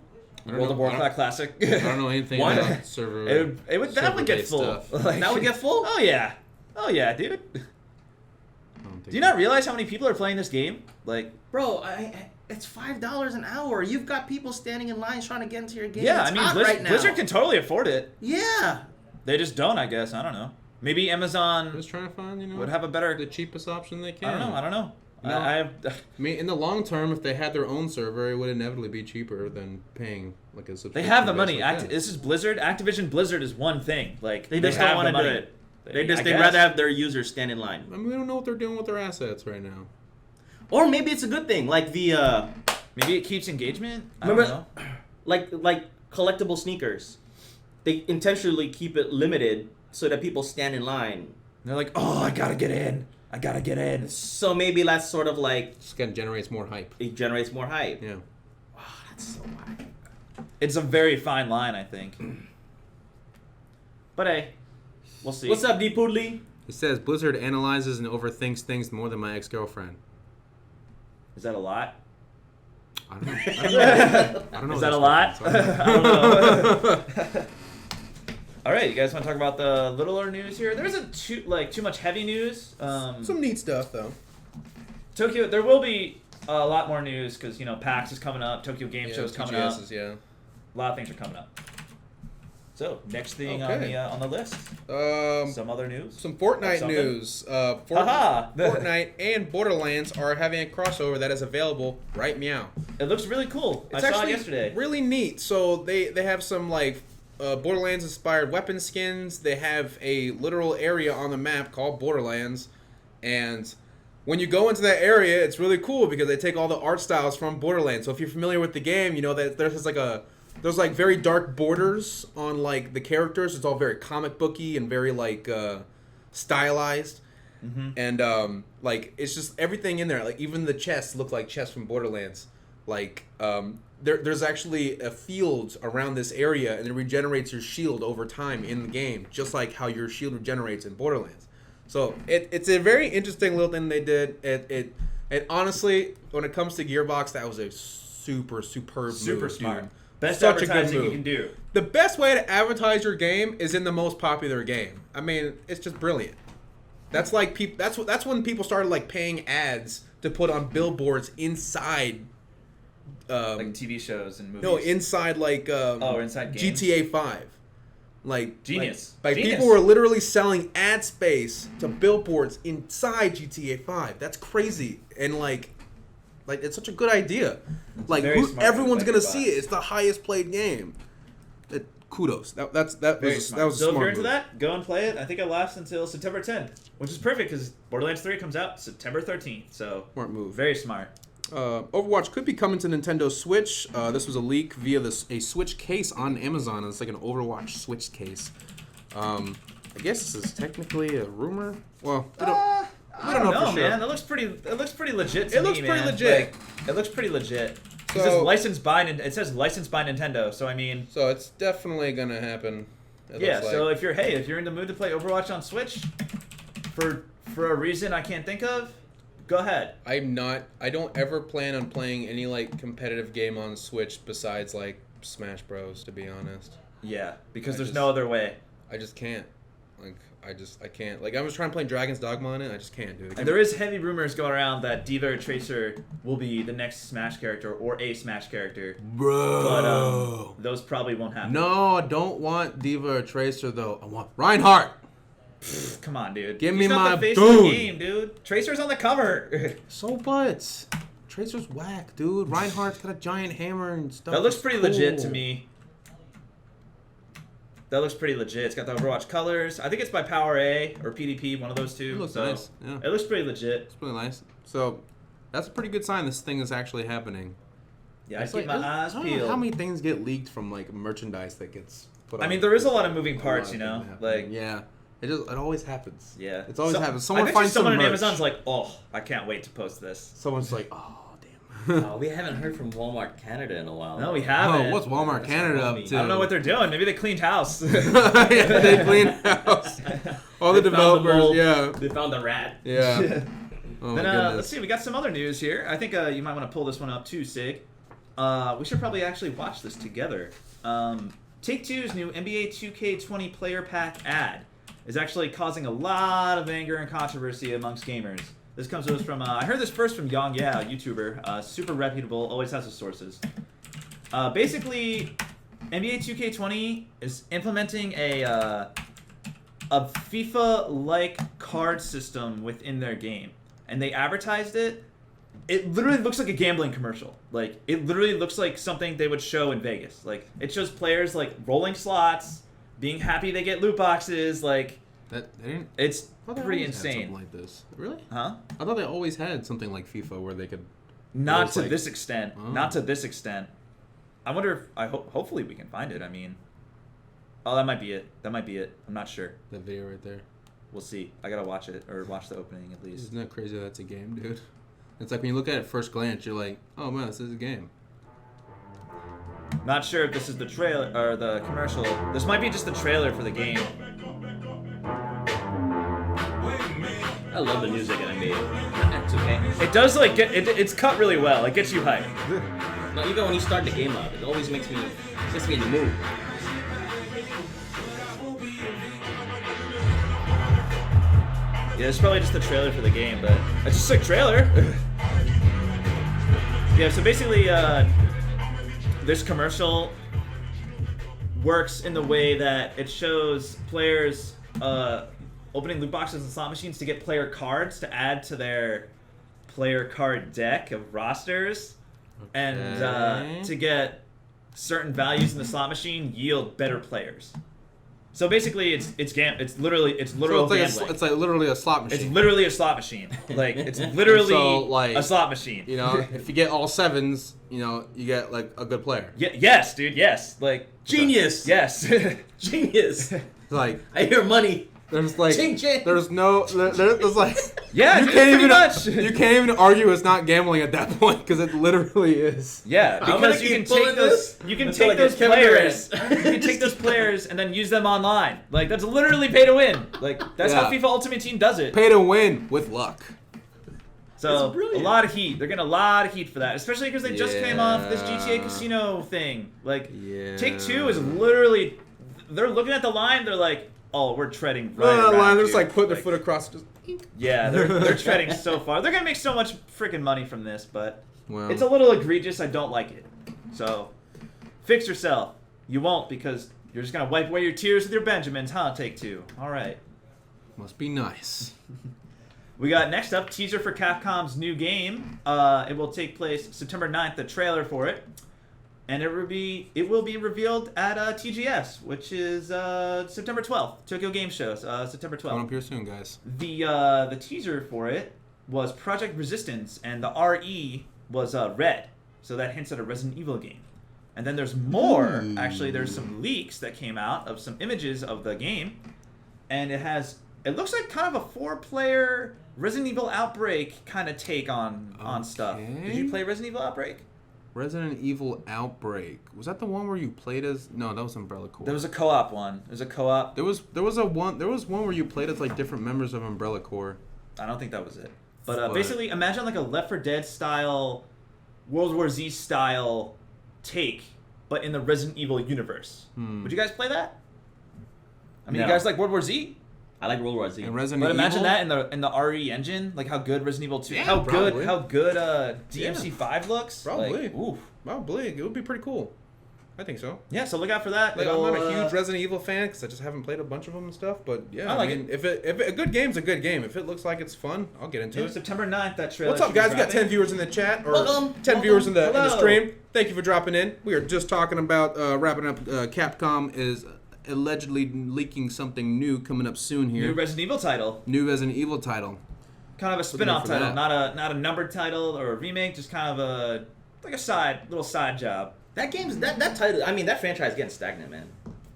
I don't World of know. Warcraft Classic. I don't know anything What? about server. It would that would get server-based full. stuff. Like- That would get full? Oh yeah. Oh yeah, dude. I don't think Do you not realize how many people are playing this game? Like, Bro, it's $5 an hour. You've got people standing in lines trying to get into your game. yeah, It's I mean, hot Blizzard, right now. Blizzard can totally afford it. Yeah. They just don't, I guess. I don't know. Maybe I'm Amazon just trying to find, would have a better. the cheapest option they can. I don't know. No. I I mean, in the long term, if they had their own server, it would inevitably be cheaper than paying like a subscription. they have the based money. like that. This is Blizzard. Activision Blizzard is one thing. Like They just have don't want the to do money. it. I They'd guess. rather have their users stand in line. I mean, we don't know what they're doing with their assets right now. Or maybe it's a good thing, like the Maybe it keeps engagement. I remember, don't know. like collectible sneakers. They intentionally keep it limited so that people stand in line. They're like, oh, I gotta get in. I gotta get in. So maybe that's sort of like Just kind of generates more hype. it generates more hype. Yeah. Wow, that's so whack. It's a very fine line, I think. But hey, we'll see. What's up, D Poodley? It says Blizzard analyzes and overthinks things more than my ex-girlfriend. Is that a lot? I don't know. I don't know. Is that a this lot? one, I so- don't know. All right, you guys want to talk about the littler news here? There isn't too much heavy news. Some neat stuff though. Tokyo, there will be a lot more news because PAX is coming up, Tokyo Game Show is coming up. TGS is, yeah. A lot of things are coming up. So next thing Okay. on the list, some other news. Some Fortnite Something? news. Haha! Fortnite and Borderlands are having a crossover that is available right meow. It looks really cool. It's I saw it actually yesterday. really neat. So they have some like Borderlands inspired weapon skins. They have a literal area on the map called Borderlands, and when you go into that area, it's really cool because they take all the art styles from Borderlands. So if you're familiar with the game, you know that there's like very dark borders on like the characters. It's all very comic booky and very like stylized. Mm-hmm. And like it's just everything in there. Like even the chests look like chests from Borderlands. Like there's actually a field around this area, and it regenerates your shield over time in the game, just like how your shield regenerates in Borderlands. So it's a very interesting little thing they did. It honestly, when it comes to Gearbox, that was a superb Super move, smart. dude. Best Such a good advertising you move. can do. The best way to advertise your game is in the most popular game. I mean, it's just brilliant. That's like that's when people started like paying ads to put on billboards inside. Like TV shows and movies. No, inside like inside games? GTA 5. Like Genius. Like Genius. people were literally selling ad space to billboards inside GTA 5. That's crazy. And like it's such a good idea. Like very smart everyone's by gonna Xbox. see it. It's the highest played game. Kudos. That was Very a smart. So if smart you're into move. that, go and play it. I think it lasts until September 10th, which is perfect because Borderlands 3 comes out September 13th. So Smart move. very smart. Overwatch could be coming to Nintendo Switch. This was a leak via a Switch case on Amazon. It's like an Overwatch Switch case. I guess this is technically a rumor. Well, we don't I don't know, for sure. man. It looks pretty legit to It me, looks pretty man. legit. Like, it looks pretty legit. It So- says licensed by Nintendo. So I mean, So it's definitely gonna happen. It yeah. looks like. So if you're in the mood to play Overwatch on Switch, for a reason I can't think of, go ahead. I don't ever plan on playing any like competitive game on Switch besides like Smash Bros. To be honest. Yeah, because I there's just- no other way. I just can't. Like, I can't. Like, I was trying to play Dragon's Dogma on it. I just can't do it. And there is heavy rumors going around that D.Va or Tracer will be the next Smash character or a Smash character. Bro. But those probably won't happen. No, I don't want Diva or Tracer, though. I want Reinhardt. Come on, dude. Give He's me not my the face dude. of the game, dude. Tracer's on the cover. So what? Tracer's whack, dude. Reinhardt's got a giant hammer and stuff. That looks It's pretty cool. legit to me. That looks pretty legit. It's got the Overwatch colors. I think it's by Power A or PDP, one of those two. It looks so nice. Yeah. It looks pretty legit. It's really nice. So, that's a pretty good sign this thing is actually happening. Yeah, It's I keep my eyes I don't know peeled. how many things get leaked from, like, merchandise that gets put on. I mean, there is a lot of moving parts, you know? Like, Yeah. It always happens. yeah. It's always happens. Someone I bet you finds some someone on merch. Amazon's like, oh, I can't wait to post this. Someone's like, oh, damn. We haven't heard from Walmart Canada in a while. No, we haven't. Oh, what's Walmart That's Canada up funny. to? I don't know what they're doing. Maybe they cleaned house. Yeah, they clean house. All the They found developers, mole. yeah. They found the rat. Yeah. Oh, Then my goodness. let's see, we got some other news here. I think you might want to pull this one up too, Sig. We should probably actually watch this together. Take-Two's new NBA 2K20 player pack ad is actually causing a lot of anger and controversy amongst gamers. This comes to us from, I heard this first from Yang Yeah, a YouTuber, super reputable, always has his sources. Basically, NBA 2K20 is implementing a FIFA-like card system within their game. And they advertised it. It literally looks like a gambling commercial. Like, it literally looks like something they would show in Vegas. Like, it shows players, like, rolling slots, being happy they get loot boxes. Like, They didn't. it's I thought they pretty always had insane. Something like this. Really? Huh? I thought they always had something like FIFA where they could. Not it's to like- this extent. Oh. Not to this extent. I wonder if hopefully we can find it. I mean, oh, that might be it. That might be it. I'm not sure. That video right there. We'll see. I gotta watch it or watch the opening at least. Isn't that crazy? That's a game, dude. It's like when you look at it at first glance, you're like, oh man, this is a game. Not sure if this is the trailer or the commercial. This might be just the trailer for the game. I love the music in NBA. It's okay. It does like it's cut really well. It gets you hyped. No, even when you start the game up, it always gets me in the mood. Yeah, it's probably just the trailer for the game, but it's just a trailer. Yeah, so basically, this commercial works in the way that it shows players opening loot boxes and slot machines to get player cards to add to their player card deck of rosters, and Okay. to get certain values in the slot machine yield better players. So basically, it's literal So gambling. it's like literally a slot It's machine. literally a slot machine. Like, it's literally So, like, a slot machine. You know, if you get all sevens, you know, you get like a good player. Yes, dude, yes. Like, Genius. yes. Genius. Like I hear money. there's like Ching, ching. there's no there's like Yeah, you dude, can't pretty even much. you can't even argue it's not gambling at that point because it literally is. Yeah, I'm gonna because you keep can pulling take those this you can until I take get those Kevin players. Durant. You can take those players and then use them online. Like, that's literally pay to win. Like, that's how Yeah. FIFA Ultimate Team does it. Pay to win with luck. So, That's a brilliant. lot of heat. They're getting a lot of heat for that, especially because they just came off this Yeah. GTA Casino thing. Like, Yeah. Take-Two is literally, they're looking at the line, they're like, oh, we're treading right Line, around they're you. just like putting their foot across. Just Yeah, they're treading so far. They're gonna make so much freaking money from this, but well, it's a little egregious. I don't like it. So, fix yourself. You won't, because you're just gonna wipe away your tears with your Benjamins, huh? Take-Two. All right. must be nice. We got next up teaser for Capcom's new game. It will take place September 9th. The trailer for it, and it will be revealed at TGS, which is September 12th. Tokyo Game Show, September 12th. Coming up here soon, guys. The teaser for it was Project Resistance, and the RE was red, so that hints at a Resident Evil game. And then there's more. Actually, there's some leaks that came out of some images of the game, and it looks like kind of a 4-player Resident Evil Outbreak kind of take on stuff. Did you Okay. play Resident Evil Outbreak? Resident Evil Outbreak. Was that the one where you played as? No, that was Umbrella Corps. There was a co-op one. There's a co-op. There was one where you played as like different members of Umbrella Corps. I don't think that was it. But But- basically, imagine like a Left 4 Dead style, World War Z style take but in the Resident Evil universe. Would you guys play that? I mean, No. you guys like World War Z? I like World War Z. And Resident But imagine Evil? that in the RE engine, like how good Resident Evil 2, Yeah, how probably. good DMC5 looks. Probably. Like, oof. Probably. It would be pretty cool. I think so. Yeah, so look out for that. Like, I'm It'll, not a huge Resident Evil fan because I just haven't played a bunch of them and stuff. But yeah, I like mean, if a good game's a good game. If it looks like it's fun, I'll get into it. September 9th, that trailer. What's up, should be guys? We got dropping. 10 viewers in the chat, or Welcome. 10 viewers in the Hello. stream. Thank you for dropping in. We are just talking about wrapping up. Capcom is allegedly leaking something new coming up soon here. New Resident Evil title. New Resident Evil title. Kind of a Looking spin-off out for title, that. not a numbered title or a remake, just kind of a like a little side job. That game's that title. I mean, that franchise is getting stagnant, man.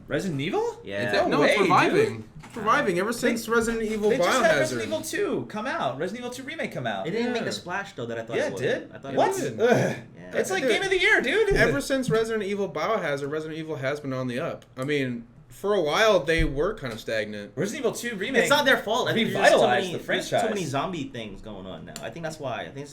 Resident Evil? Yeah. It's, no, way, it's reviving. dude. It's reviving ever since Resident Evil They just had Resident Evil Biohazard. 2 come out. Resident Evil 2 remake come out. It didn't make Yeah. the splash though that I thought Yeah, it it would. did. I thought What? It would. did. Ugh. Yeah. It's like Dude. game of the year, dude. Ever since Resident Evil Biohazard, Resident Evil has been on the up. I mean, for a while they were kind of stagnant. Resident Evil 2 remake. It's not their fault. I think there's just Revitalized the there's franchise. too many zombie things going on now. I think that's why. I think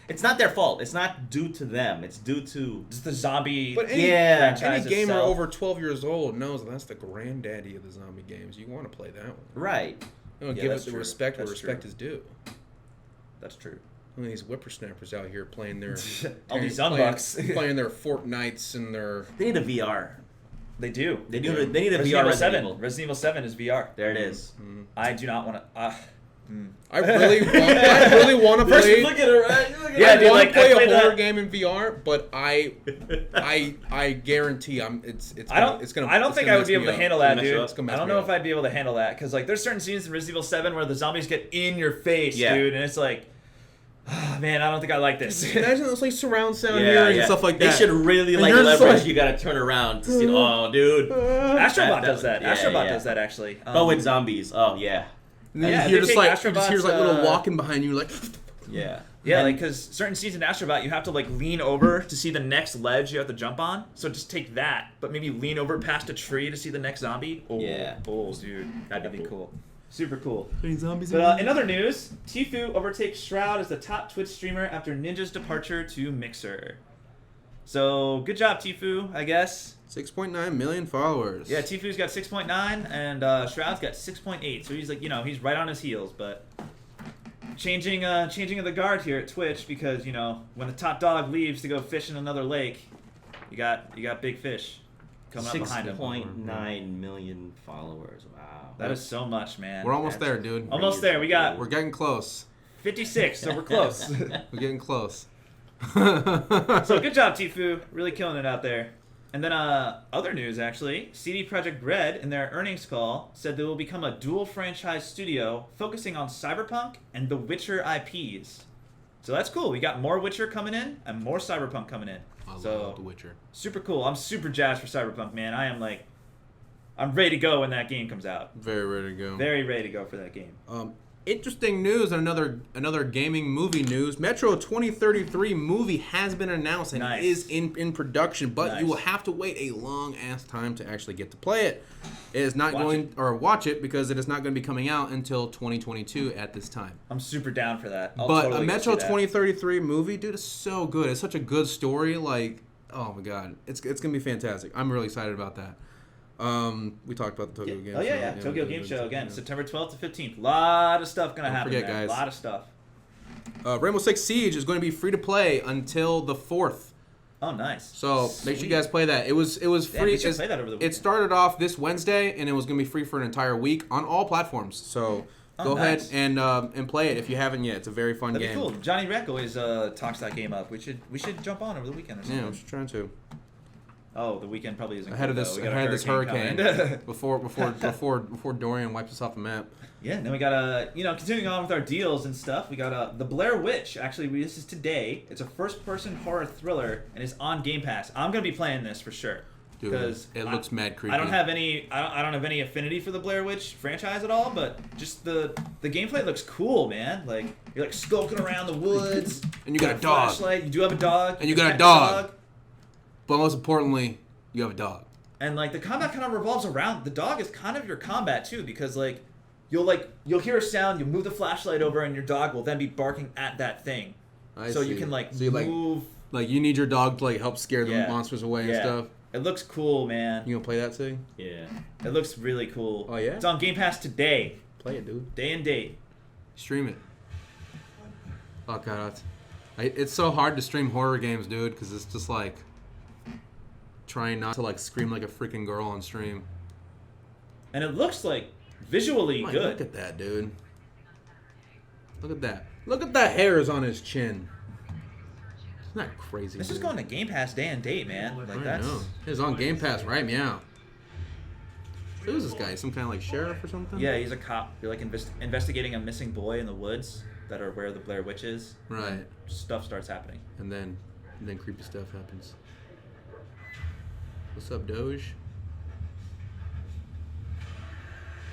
it's not their fault. It's not due to them. It's due to Just the zombie. But any, Yeah. franchise any gamer itself. over 12 years old knows that's the granddaddy of the zombie games. You want to play that one. right. You know, Yeah, give it that's the true. respect where That's respect true. is due. That's true. Look at these whippersnappers out here playing their All these playing- unbucks. playing their Fortnites and their. They need a VR. They do. They do. They need a Resident VR Evil Resident 7. Evil. Resident Evil 7 is VR. There it is. I do not want to. I really want to play. Look at her, right? Look at Yeah, I dude, want like, to play I played a horror that- game in VR, but I guarantee it's I don't. it's gonna. I don't it's think gonna I would mess be able me to up. handle It's that, gonna mess you dude. up. It's gonna mess I don't me know up. if I'd be able to handle that because like there's certain scenes in Resident Evil 7 where the zombies get in your face, Yeah. dude, and it's like, man, I don't think I like this. Imagine those like surround sound Yeah, hearing yeah. and stuff like They that. should really And like you're just leverage. like- You gotta turn around to see. Oh, dude. Astrobot That- does that. yeah, Astrobot yeah. does that actually. But with zombies. Oh yeah. And then Yeah, you hear they just take like you just hear Astrobot's, like little walking behind you, like. Yeah. yeah, And- like because certain scenes in Astrobot you have to like lean over to see the next ledge you have to jump on. So just take that, but maybe lean over past a tree to see the next zombie. Oh, Yeah. Oh, dude, that'd be cool. Super cool. Zombies. But in other news, Tfue overtakes Shroud as the top Twitch streamer after Ninja's departure to Mixer. So good job, Tfue, I guess. 6.9 million followers. Yeah, Tfue's got 6.9 and Shroud's got 6.8. So he's like, he's right on his heels. But changing of the guard here at Twitch because when the top dog leaves to go fish in another lake, you got big fish coming up behind him. 6.9 million followers. Wow. That is so much, man. We're almost there, dude. Almost there. We got We're getting close. 56, so we're close. We're getting close. So good job, Tfue. Really killing it out there. And then other news, actually. CD Projekt Red, in their earnings call, said they will become a dual franchise studio focusing on Cyberpunk and the Witcher IPs. So that's cool. We got more Witcher coming in and more Cyberpunk coming in. I love So The Witcher. super cool. I'm super jazzed for Cyberpunk, man. I'm ready to go when that game comes out. Very ready to go. Very ready to go for that game. Interesting news and another gaming movie news. Metro 2033 movie has been announced and Nice. is in production, but Nice. you will have to wait a long ass time to actually get to play it. It is not Watch watch it because it is not going to be coming out until 2022 at this time. I'm super down for that. I'll But totally a go Metro see that. 2033 movie, dude, is so good. It's such a good story. Like, oh my god, it's gonna be fantastic. I'm really excited about that. We talked about the Tokyo Game Oh Show. yeah. Tokyo Game Show again, September 12th to 15th. Lot of stuff gonna Don't happen. forget, man. guys. Lot of stuff. Rainbow Six Siege is going to be free to play until the 4th. Oh, nice. So make sure you guys play that. It was Damn, free. we should play that over the It weekend. started off this Wednesday and it was going to be free for an entire week on all platforms. So go nice. ahead and play it if you haven't yet. It's a very fun That'd game. be cool. Johnny Reck always talks that game up. We should jump on over the weekend or something. Yeah, I'm just trying to. Oh, the weekend probably isn't Ahead of cool, this, though. We got a ahead of this hurricane, coming. before Dorian wipes us off the map. Yeah, and then we got continuing on with our deals and stuff. We got the Blair Witch. Actually, this is today. It's a first-person horror thriller and it's on Game Pass. I'm gonna be playing this for sure. Dude, Because it looks mad creepy. I don't have any affinity for the Blair Witch franchise at all, but just the gameplay looks cool, man. Like you're like skulking around the woods, And you got a dog. flashlight. You do have a dog, And you got a pet the dog. But most importantly, you have a dog. and like the combat kind of revolves around the dog is kind of your combat too, because like you'll hear a sound, you move the flashlight over, and your dog will then be barking at that thing. I So see. you can like So you, move. like you need your dog to like help scare the Yeah. monsters away and Yeah. stuff. It looks cool, man. You gonna play that thing? Yeah. It looks really cool. Oh, yeah? It's on Game Pass today. Play it, dude. Day and date. Stream it. Oh god, it's so hard to stream horror games, dude, because it's just like trying not to like scream like a freaking girl on stream. And it looks like visually Mike, good. look at that, dude. Look at that. Look at the hairs on his chin. Isn't that crazy? This is dude? going to Game Pass day and date, man. Like I that's. know. It's on Game Pass, right? Meow. Who's this guy? Some kind of like sheriff or something? Yeah, he's a cop. You're like investigating a missing boy in the woods that are where the Blair Witch is. Right. And stuff starts happening. And then creepy stuff happens. What's up, Doge?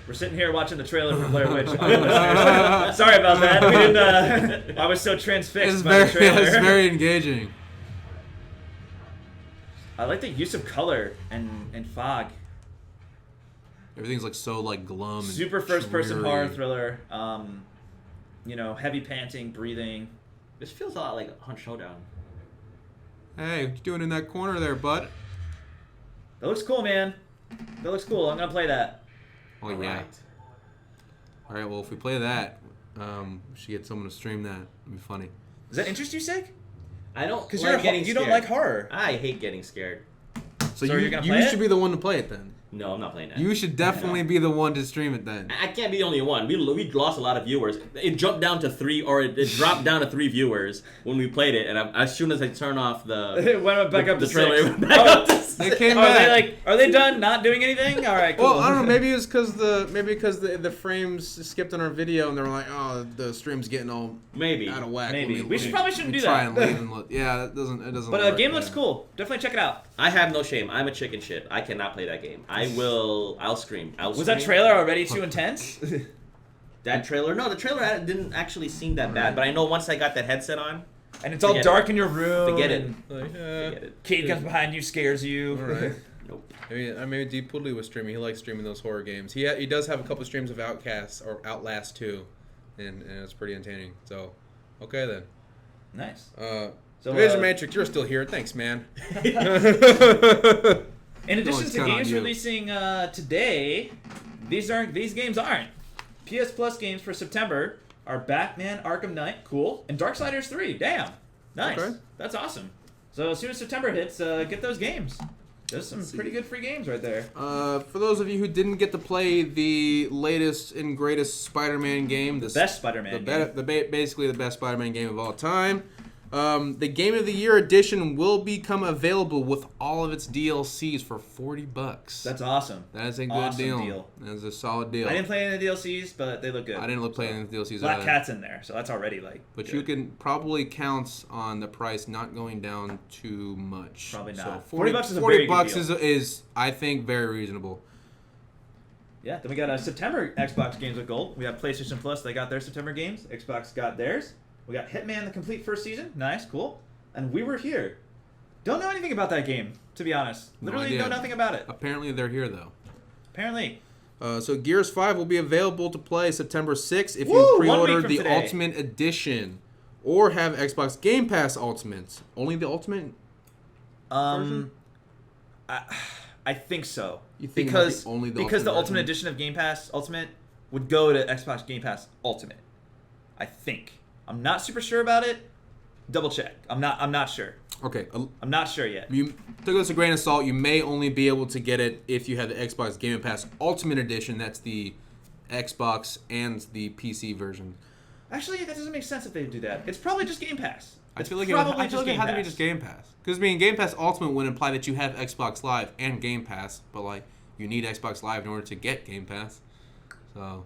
We're sitting here watching the trailer for Blair Witch. Sorry about that. We didn't. I was so transfixed It's by the trailer. it's very engaging. I like the use of color and fog. Everything's like so like glum. And Super first-person dreary. horror thriller. Heavy panting, breathing. This feels a lot like Hunt Showdown. Hey, what you doing in that corner there, bud? That looks cool, man. That looks cool. I'm gonna play that. Oh yeah. All right. Well, if we play that, we should get someone to stream that. It'd be funny. Does that interest you, Sig? I don't Because like getting you scared. don't like horror. I hate getting scared. So you're you gonna you play should it? be the one to play it then. No, I'm not playing that. You should definitely be the one to stream it then. I can't be the only one. We lost a lot of viewers. It jumped down to 3, or it dropped down to 3 viewers when we played it. And as soon as I turn off the It went back up to the trailer, 6. it went back up to 6. They came Are back. are they done not doing anything? All right, cool. Well, I don't know. Maybe it's because the frames skipped on our video, and they were like, "Oh, the stream's getting all Maybe. out of whack." Maybe. Let We probably shouldn't do try that. And leave and look. Yeah, it doesn't. But work, the game looks yeah. cool. Definitely check it out. I have no shame. I'm a chicken shit. I cannot play that game. I'll scream. Was that trailer already too intense? That trailer? No, the trailer didn't actually seem that bad. But I know once I got that headset on, And it's all Forget dark in your room. forget it. and Like, Forget it. Kate comes behind you, scares you. all right. Nope. Maybe Deep Poodley was streaming. He likes streaming those horror games. He does have a couple streams of Outcast or Outlast 2, and it's pretty entertaining. So, okay then. Nice. So, Division Matrix, you're still here. Thanks, man. In addition it's to kinda on games you. releasing today, these games aren't. PS Plus games for September are Batman Arkham Knight, cool, and Darksiders 3. Damn, nice. Okay. That's awesome. So as soon as September hits, get those games. There's some pretty good free games right there. For those of you who didn't get to play the latest and greatest Spider-Man game, the Best Spider-Man game. basically the best Spider-Man game of all time, the Game of the Year edition will become available with all of its DLCs for $40. That's awesome. That is a good awesome deal. That is a solid deal. I didn't play any of the DLCs, but they look good. I didn't play any of the DLCs Black either. Cat's in there, so that's already like. But good. you can probably count on the price not going down too much. Probably So not. 40 $40 is a 40 very good bucks deal. is I think very reasonable. Yeah, then we got September Xbox games with gold. We have PlayStation Plus. They got their September games. Xbox got theirs. We got Hitman: The Complete First Season. Nice, cool. And We Were Here. Don't know anything about that game, to be honest. No Literally idea. know nothing about it. Apparently they're here though. Apparently. So Gears 5 will be available to play September 6th if Woo! you 1 week pre-order from the today. Ultimate Edition or have Xbox Game Pass Ultimate. Only the Ultimate? I think so. You think it might be because only the because the Ultimate Ultimate version? Edition of Game Pass Ultimate would go to Xbox Game Pass Ultimate. I think. I'm not super sure about it. Double check. I'm not sure. Okay. I'm not sure yet. You took this a grain of salt. You may only be able to get it if you have the Xbox Game Pass Ultimate Edition. That's the Xbox and the PC version. Actually, that doesn't make sense if they do that. It's probably just Game Pass. I It's feel like it probably had to be Pass. just Game Pass. Because Game Pass Ultimate would imply that you have Xbox Live and Game Pass, but like you need Xbox Live in order to get Game Pass. So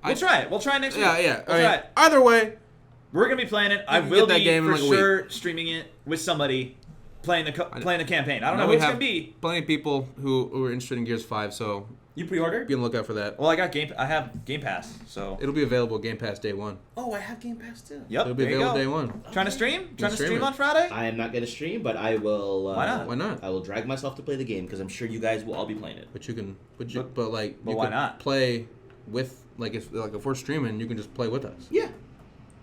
We'll try it. We'll try it next week. yeah. We'll I try mean, it. either way, We're gonna be playing it. I can will get that be game in for like a sure streaming it with somebody playing the campaign. I don't know we who it's have gonna be. plenty of people who are interested in Gears 5, so You pre-ordered? be on the lookout for that. Well, I have Game Pass, so. It'll be available Game Pass day one. Oh, I have Game Pass too. Yep. It'll be there you available go. day one. Trying to stream? Trying to stream stream it. on Friday? I am not gonna stream, but I will. Why not? Why not? I will drag myself to play the game because I'm sure you guys will all be playing it. But you can, but But you why can not? play with if we're streaming, you can just play with us. Yeah.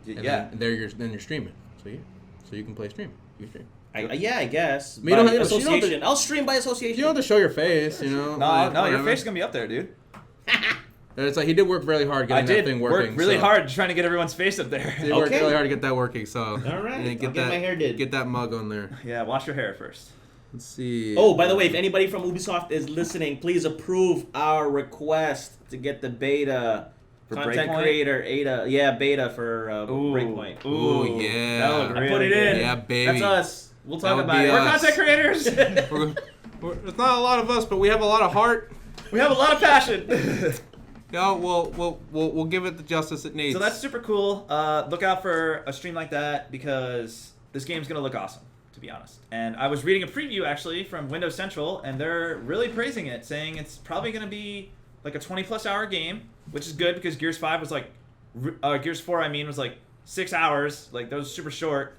And Yeah. Then you're streaming. So you can play stream. You stream. I guess. I mean, you don't By have to- you don't have to- association. I'll stream by association. You don't have to show your face, you know. No, like, no, your whatever. face is gonna be up there, dude. And it's like he did work really hard I getting did that thing working. work really so. hard trying to get everyone's face up there. He worked Okay. really hard to get that working. So All right, yeah, I'll get my hair did. Get that mug on there. Yeah, wash your hair first. Let's see. Oh, by the way, if anybody from Ubisoft is listening, please approve our request to get the beta For content Breakpoint? creator beta for Breakpoint. Ooh, yeah. That'll look I really put it in. good. Yeah, baby. That's us. We'll That talk would about be it. We're us. content creators. It's not a lot of us, but we have a lot of heart. We have a lot of passion. No, we'll give it the justice it needs. So that's super cool. Look out for a stream like that because this game's gonna look awesome, to be honest. And I was reading a preview actually from Windows Central, and they're really praising it, saying it's probably gonna be like a 20+ hour game, which is good because Gears 5 was like, Gears 4 I mean was like 6 hours. Like those are super short.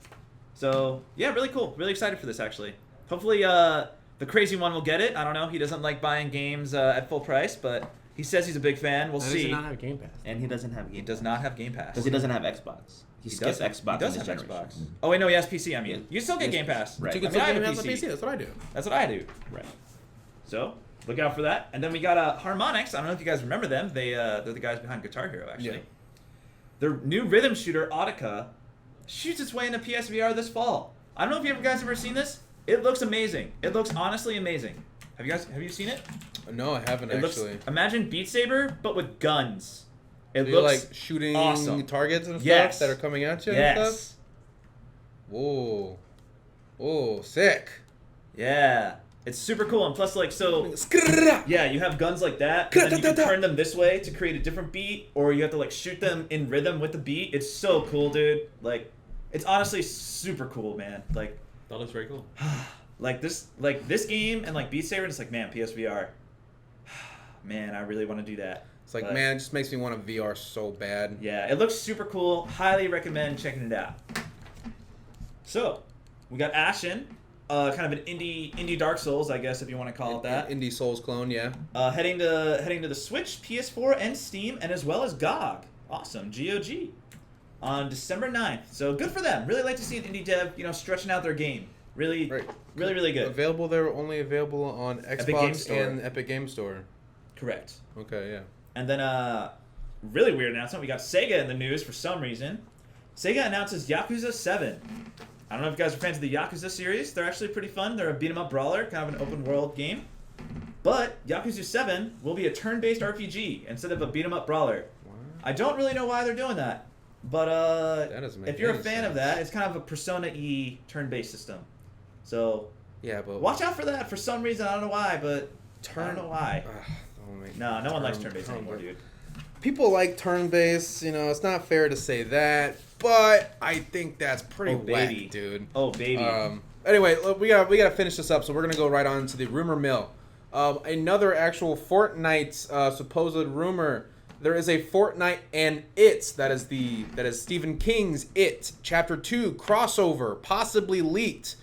So yeah, really cool. Really excited for this actually. Hopefully the crazy one will get it. I don't know. He doesn't like buying games at full price, but he says he's a big fan. We'll Why does see. he not have Game Pass? And he doesn't have He Game does not have Game Pass. because he doesn't have Xbox. He skipped Xbox. He does in have this Xbox. generation. Oh wait, no, he has PC. I mean, Yeah. you still get Yes. Game Pass. Right. You can I mean, I still have Game a Pass on PC. PC. That's what I do. That's what I do. Right. So look out for that. And then we got Harmonix. I don't know if you guys remember them. They're the guys behind Guitar Hero actually. Yeah. Their new rhythm shooter Audica shoots its way into PSVR this fall. I don't know if you guys ever seen this. It looks amazing. It looks honestly amazing. Have you seen it? No, I haven't It actually. looks. Imagine Beat Saber but with guns. It So you're looks like shooting awesome. targets and stuff Yes. that are coming at you and stuff? yes. Whoa. Whoa, sick. Yeah. It's super cool and plus like so. Yeah, you have guns like that, and then you can turn them this way to create a different beat, or you have to like shoot them in rhythm with the beat. It's so cool, dude. Like, it's honestly super cool, man. Like, That looks very cool. like this game and like Beat Saber, it's like, man, PSVR. Man, I really want to do that. It's like, But, man, it just makes me want to VR so bad. Yeah, it looks super cool. Highly recommend checking it out. So, we got Ashen, kind of an indie Dark Souls, I guess if you want to call it that. Indie Souls clone, yeah. Heading to the Switch, PS4, and Steam, and as well as GOG. Awesome, GOG. On December 9th. So good for them. Really like to see an indie dev, stretching out their game. Really, Right. really good. Available, they're only available on Epic Game Xbox Store. and Epic Game Store. Correct. Okay, yeah. And then really weird announcement. We got Sega in the news for some reason. Sega announces Yakuza 7. I don't know if you guys are fans of the Yakuza series. They're actually pretty fun. They're a beat 'em up brawler, kind of an open world game. But Yakuza 7 will be a turn-based RPG instead of a beat 'em up brawler. What? I don't really know why they're doing that. But That doesn't make if you're a any fan of sense. that, it's kind of a Persona-y turn-based system. So Yeah, but watch out for that for some reason. I don't know why, but I don't know why. No one likes turn-based anymore, dude. People like turn-based, it's not fair to say that, but I think that's pretty Oh, baby. whack, dude. Oh, baby. Anyway, look, we gotta finish this up, so we're gonna go right on to the rumor mill. Another actual Fortnite supposed rumor. There is a Fortnite and It that is Stephen King's It Chapter 2 crossover, possibly leaked.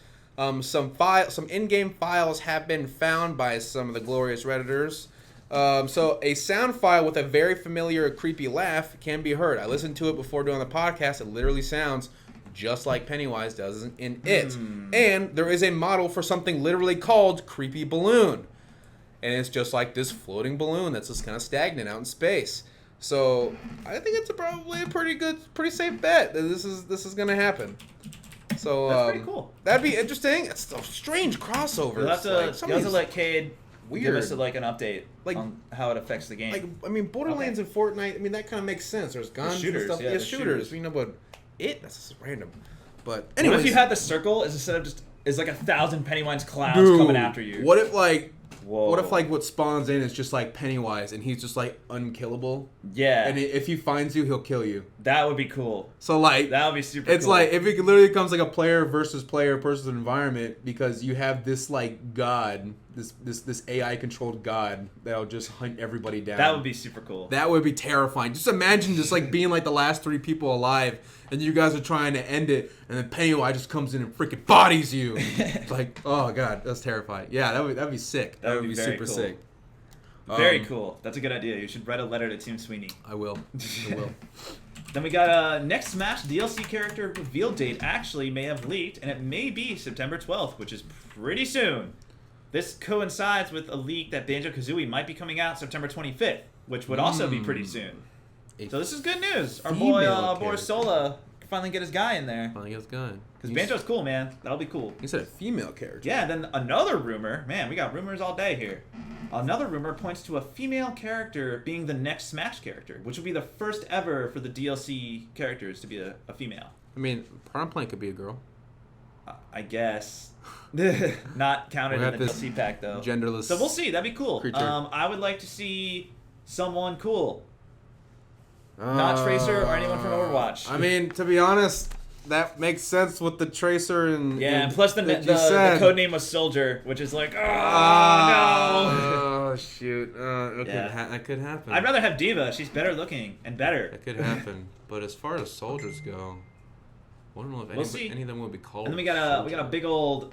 Some in-game files have been found by some of the glorious Redditors. So a sound file with a very familiar creepy laugh can be heard. I listened to it before doing the podcast. It literally sounds just like Pennywise does in It. And there is a model for something literally called Creepy Balloon. And it's just like this floating balloon that's just kind of stagnant out in space. So I think it's probably a pretty safe bet that this is gonna happen. So That's pretty cool. That'd be interesting. It's a strange crossover. You'll have to, somebody's- let Cade give weird. us an update Like- on how it affects the game. Borderlands and Fortnite. That kind of makes sense. There's guns shooters, and stuff. yeah, Yeah, the shooters. shooters. But that's just random. But What anyways, if you had the circle instead of is like 1,000 Pennywise clowns dude, coming after you? What if Whoa. what if what spawns in is just like Pennywise and he's just unkillable? Yeah, And if he finds you, he'll kill you. that would be cool. So That would be super. it's cool. if it literally becomes a player versus player versus environment because you have this god, this AI controlled god that'll just hunt everybody down. that would be super cool. That would be terrifying. Just imagine just being the last 3 people alive and you guys are trying to end it and then Pennywise just comes in and freaking bodies you. Oh god, that's terrifying. Yeah, that'd be sick. That would be very super cool. sick. Very cool. That's a good idea. You should write a letter to Tim Sweeney. I will. I will. Then we got next Smash DLC character reveal date actually may have leaked, and it may be September 12th, which is pretty soon. This coincides with a leak that Banjo-Kazooie might be coming out September 25th, which would also be pretty soon. So this is good news. Our boy Boris Sola can finally get his guy in there. Finally gets going. Because Banjo's cool, man. That'll be cool. He said a female character. Yeah, then another rumor. Man, we got rumors all day here. Another rumor points to a female character being the next Smash character, which will be the first ever for the DLC characters to be a female. I mean, Prom Plank could be a girl. I guess. Not counted in the DLC pack, though. Genderless. So we'll see. That'd be cool. Creature. I would like to see someone cool. Not Tracer or anyone from Overwatch. I mean, to be honest, that makes sense with the Tracer and and plus the code name was Soldier, which is like, no. Oh shoot! That could happen. I'd rather have Diva. She's better looking and better. That could happen. But as far as soldiers go, I don't know if any of them will be called. And then we got a big old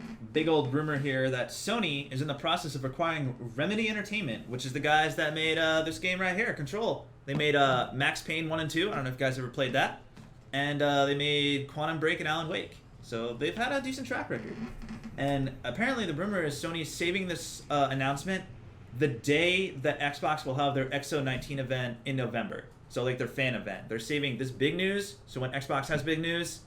rumor here that Sony is in the process of acquiring Remedy Entertainment, which is the guys that made this game right here, Control. They made Max Payne 1 and 2. I don't know if you guys ever played that. And they made Quantum Break and Alan Wake. So they've had a decent track record. And apparently the rumor is Sony is saving this announcement the day that Xbox will have their XO19 event in November. So like their fan event. They're saving this big news, so when Xbox has big news,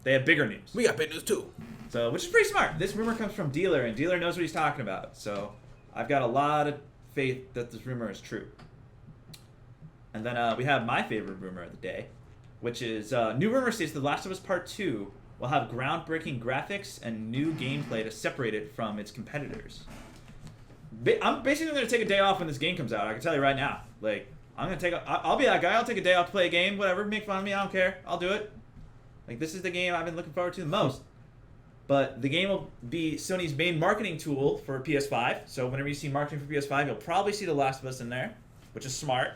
they have bigger news. We got big news too. So, which is pretty smart. This rumor comes from Dealer, and Dealer knows what he's talking about. So I've got a lot of faith that this rumor is true. And then we have my favorite rumor of the day, which is new rumor states The Last of Us Part 2 will have groundbreaking graphics and new gameplay to separate it from its competitors. I'm basically going to take a day off when this game comes out. I can tell you right now. Like, I'll be that guy. I'll take a day off to play a game, whatever. Make fun of me. I don't care. I'll do it. Like, this is the game I've been looking forward to the most. But the game will be Sony's main marketing tool for PS5. So whenever you see marketing for PS5, you'll probably see The Last of Us in there, which is smart.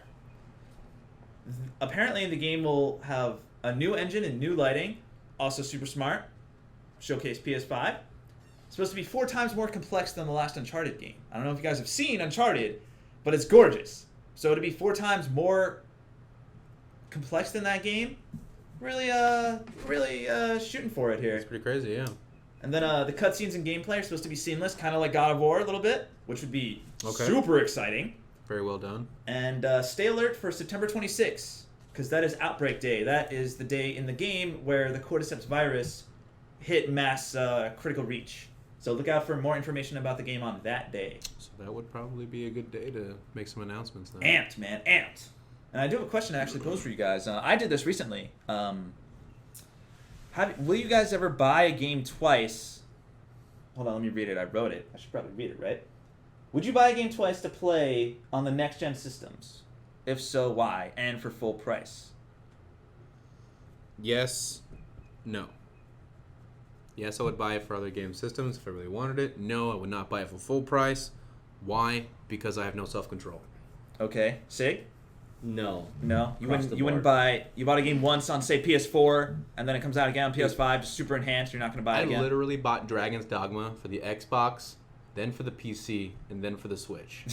Apparently, the game will have a new engine and new lighting. Also super smart. Showcase PS5. It's supposed to be 4 times more complex than the last Uncharted game. I don't know if you guys have seen Uncharted, but it's gorgeous. So to be 4 times more complex than that game, really shooting for it here. It's pretty crazy, yeah. And then the cutscenes and gameplay are supposed to be seamless, kind of like God of War a little bit, which would be super exciting. Very well done. And stay alert for September 26th, because that is Outbreak Day. That is the day in the game where the Cordyceps virus hit mass critical reach. So look out for more information about the game on that day. So that would probably be a good day to make some announcements then. Amped, man, amped. And I do have a question to actually pose for you guys. I did this recently. Will you guys ever buy a game twice? Hold on, let me read it. I wrote it. I should probably read it, right? Would you buy a game twice to play on the next-gen systems? If so, why? And for full price? Yes. No. Yes, I would buy it for other game systems if I really wanted it. No, I would not buy it for full price. Why? Because I have no self-control. Okay. Sig? No. No? You wouldn't buy... You bought a game once on, say, PS4, and then it comes out again on PS5, just super enhanced, you're not going to buy it again? I literally bought Dragon's Dogma for the Xbox, then for the PC, and then for the Switch.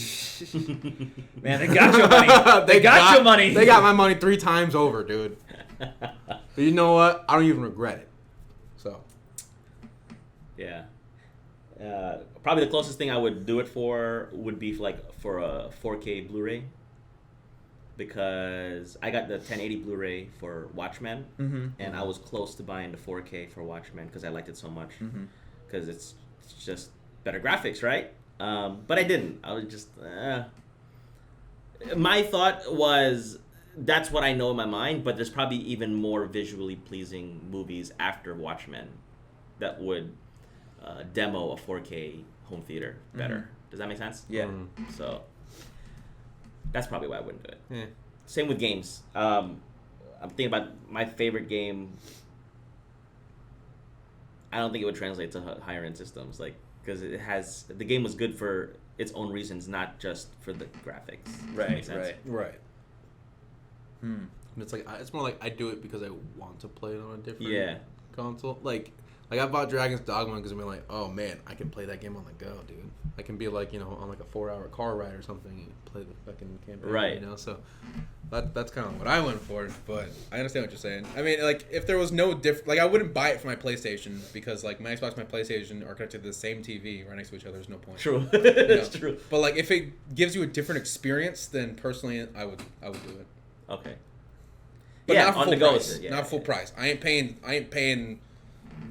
Man, they got your money. They got your money. They got my money 3 times over, dude. But you know what? I don't even regret it. So... Yeah. Probably the closest thing I would do it for would be for a 4K Blu-ray, because I got the 1080 Blu-ray for Watchmen, and I was close to buying the 4K for Watchmen because I liked it so much, because it's just better graphics, right? But I didn't. I was just my thought was that's what I know in my mind, but there's probably even more visually pleasing movies after Watchmen that would demo a 4K home theater better. Does that make sense? Yeah. So that's probably why I wouldn't do it. Yeah. Same with games. I'm thinking about my favorite game. I don't think it would translate to higher end systems, because the game was good for its own reasons, not just for the graphics. Does that make sense? Right. And it's more like I do it because I want to play it on a different console. Like I bought Dragon's Dogma because I'm like, oh man, I can play that game on the go, dude. I can be like, on like a 4-hour car ride or something and play the fucking campaign, Right. So that's kind of what I went for. But I understand what you're saying. I mean, like if there was no like I wouldn't buy it for my PlayStation because like my Xbox and my PlayStation are connected to the same TV right next to each other. There's no point. True. It's true. But like if it gives you a different experience, then personally I would do it. Okay. But Yeah, not on full the go price. with it, yeah, Not full yeah. price. I ain't paying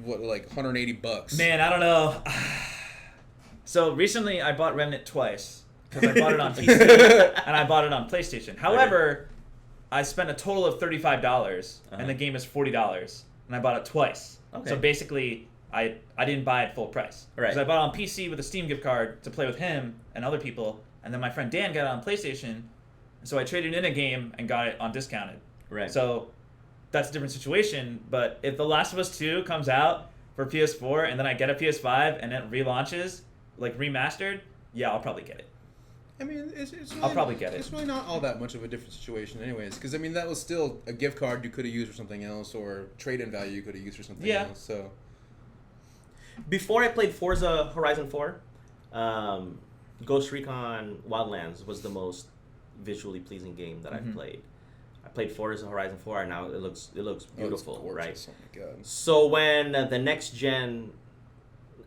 what like $180. Man, I don't know. So recently, I bought Remnant twice because I bought it on PC and I bought it on PlayStation. However, I spent a total of $35, and the game is $40, and I bought it twice. Okay. So basically, I didn't buy it full price. Right. Because I bought it on PC with a Steam gift card to play with him and other people, and then my friend Dan got it on PlayStation, so I traded in a game and got it on discounted. Right. So that's a different situation. But if The Last of Us 2 comes out for PS4 and then I get a PS5 and it relaunches, like remastered, yeah, I'll probably get it. I mean, it's really, I'll probably get it. It's really not all that much of a different situation, anyways. Because I mean, that was still a gift card you could have used for something else, or trade-in value you could have used for something Yeah. else. So Before I played Forza Horizon 4, Ghost Recon Wildlands was the most visually pleasing game that I've played. I played Forza Horizon 4, and now it looks beautiful, oh, right? it's gorgeous. Oh my god. So when the next gen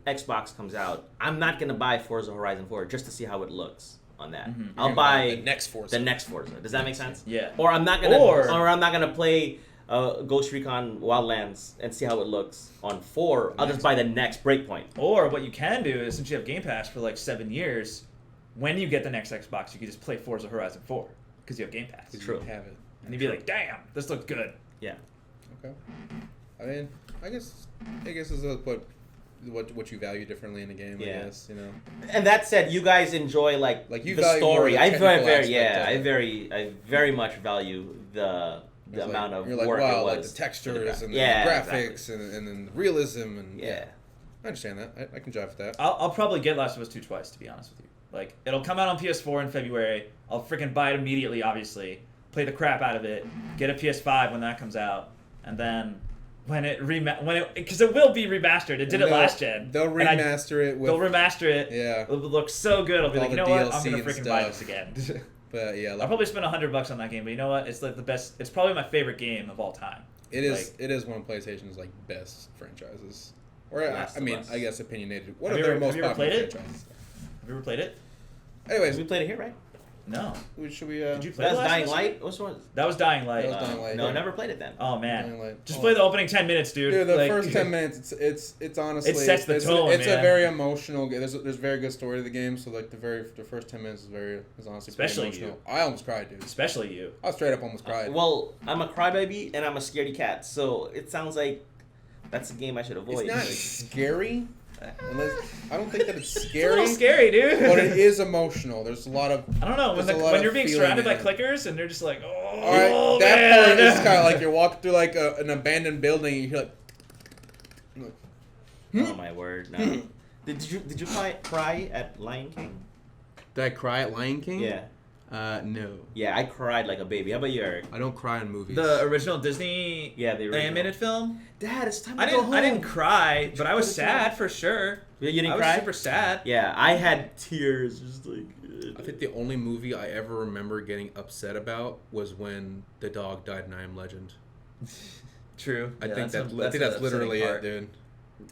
Xbox comes out, I'm not gonna buy Forza Horizon 4 just to see how it looks on that. I'll You're gonna buy the next Forza. the next Forza. Does that make sense? Yeah. Or I'm not gonna play Ghost Recon Wildlands and see how it looks on 4. I'll just buy the next Breakpoint. Or what you can do is, since you have Game Pass for like 7 years, when you get the next Xbox, you can just play Forza Horizon 4 because you have Game Pass. True. You have it. And you'd be like, damn, this looks good. Yeah. Okay. I mean, I guess this is what you value differently in a game. Yeah. I guess And that said, you guys enjoy like you the value more story. the I technical very aspect of it. I very much value the It's amount of you're like, work wow, it was. like the textures and Yeah, the graphics and then the realism and Yeah. I understand that. I can jive with that. I'll probably get Last of Us 2 twice, to be honest with you. Like, it'll come out on PS4 in February. I'll freaking buy it immediately, obviously. Play the crap out of it. Get a PS5 when that comes out. And then because it will be remastered. It did it last gen. They'll And I- remaster it with. They'll remaster it. Yeah. It'll look so good. I'll be All like, you the know what? I'm DLC gonna and freaking buy stuff. this again. But yeah, I'll like, probably spend $100 on that game, but you know what? It's like the best. It's probably my favorite game of all time. it is. like- It is one of PlayStation's like best franchises. Or Last I of mean, Us. I guess opinionated. One Have of you their ever- most have you ever popular played it? franchises. Have you ever played it? Anyways, We played it here, right? No. should we? Did you play That's The Last Dying of Us? Light. What's one? That was Dying Light. That was Dying Light, No, I yeah. never played it then. Oh man. Dying Light. Just Oh. play the opening 10 minutes, dude. Dude, the Like- first 10 minutes, it's honestly It sets the it's tone, It's man. a very emotional game. There's very good story to the game. So like the first 10 minutes is honestly Especially pretty emotional. I almost cried, dude. Especially you. I straight up almost cried. Well, I'm a crybaby and I'm a scaredy cat, so it sounds like that's a game I should avoid. it's not Like, scary. Unless, I don't think that it's It's a scary, little scary, dude. but it is emotional. There's a lot of. I don't know when There's a lot when of you're being feeling surrounded by in it. clickers and they're just like, oh, All right, that man. part is kind of like you're walking through like an abandoned building. And you hear like. oh my word, no. Did you cry at Lion King? Did I cry at Lion King? Yeah. No. Yeah, I cried like a baby. How about you, Eric? I don't cry in movies. The original Disney Yeah, the original. animated film. Dad, it's time I to go home. didn't cry, but I was Put it sad down. for sure. You didn't I was cry? super sad. Yeah, I had tears, just like. I think the only movie I ever remember getting upset about was when the dog died in I Am Legend. True. I Yeah, think that's that's an literally upsetting it, part. dude.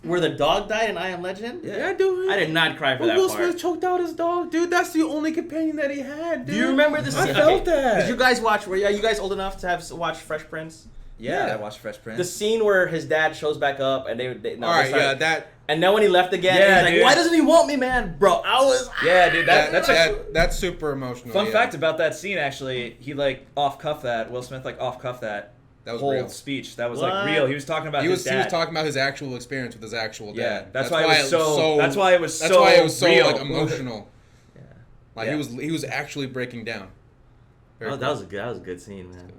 Where the dog died in I Am Legend? Yeah. dude. I did not cry for But that Will part. Smith choked out his dog, dude. That's the only companion that he had, dude. Do you remember the scene? I felt that. Did you guys watch? Are you guys old enough to have watched Fresh Prince? Yeah, Yeah. I watched Fresh Prince. The scene where his dad shows back up and they All they right, start- yeah, that And then when he left again, Yeah, he's like, dude. "Why doesn't he want me, man, bro?" I was. yeah, dude. that's super emotional. Fun yeah. fact about that scene, actually, he like off cuff that. Will Smith like off cuff that. That was whole real. speech. That was What? like real. He was talking about He his was dad. talking about his actual experience with his actual Yeah, dad. that's why it was so. That's why it was That's so. why it was so real. like emotional. Yeah. Like Yeah. he was actually breaking down. Very That was a good scene, man.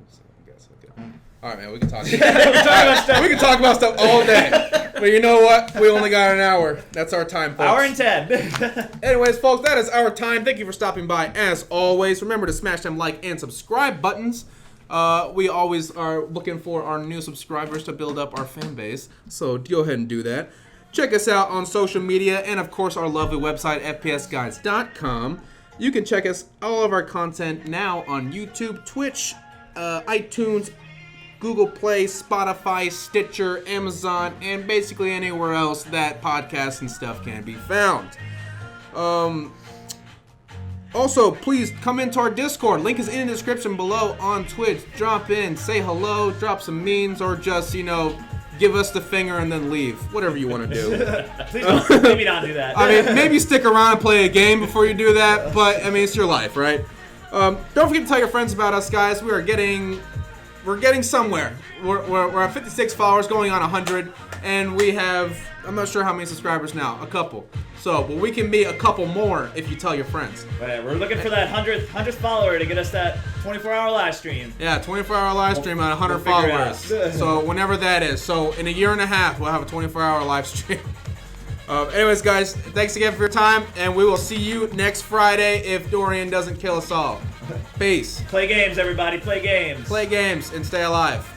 cool. All right, man. We can talk. We're talking about stuff. We can talk about stuff all day. But you know what? We only got an hour. That's our time, folks. Hour and 10. Anyways, folks, that is our time. Thank you for stopping by. As always, remember to smash them like and subscribe buttons. We always are looking for our new subscribers to build up our fan base. So go ahead and do that. Check us out on social media and, of course, our lovely website, fpsguides.com. You can check us all of our content now on YouTube, Twitch, iTunes, Google Play, Spotify, Stitcher, Amazon, and basically anywhere else that podcasts and stuff can be found. Also, please come into our Discord. Link is in the description below on Twitch. Drop in, say hello, drop some memes, or just, give us the finger and then leave. Whatever you want to do. Please don't, maybe not do that. I mean, maybe stick around and play a game before you do that, but, I mean, it's your life, right? Don't forget to tell your friends about us, guys. We're getting somewhere. We're at 56 followers, going on 100, and we have, I'm not sure how many subscribers now, a couple. So, but we can be a couple more if you tell your friends. Right, we're looking for that 100th follower to get us that 24-hour live stream. Yeah, 24-hour live stream at 100 we'll figure it followers. So whenever that is. So in a year and a half, we'll have a 24-hour live stream. Anyways, guys, thanks again for your time, and we will see you next Friday if Dorian doesn't kill us all. Peace. Play games, everybody. Play games. Play games and stay alive.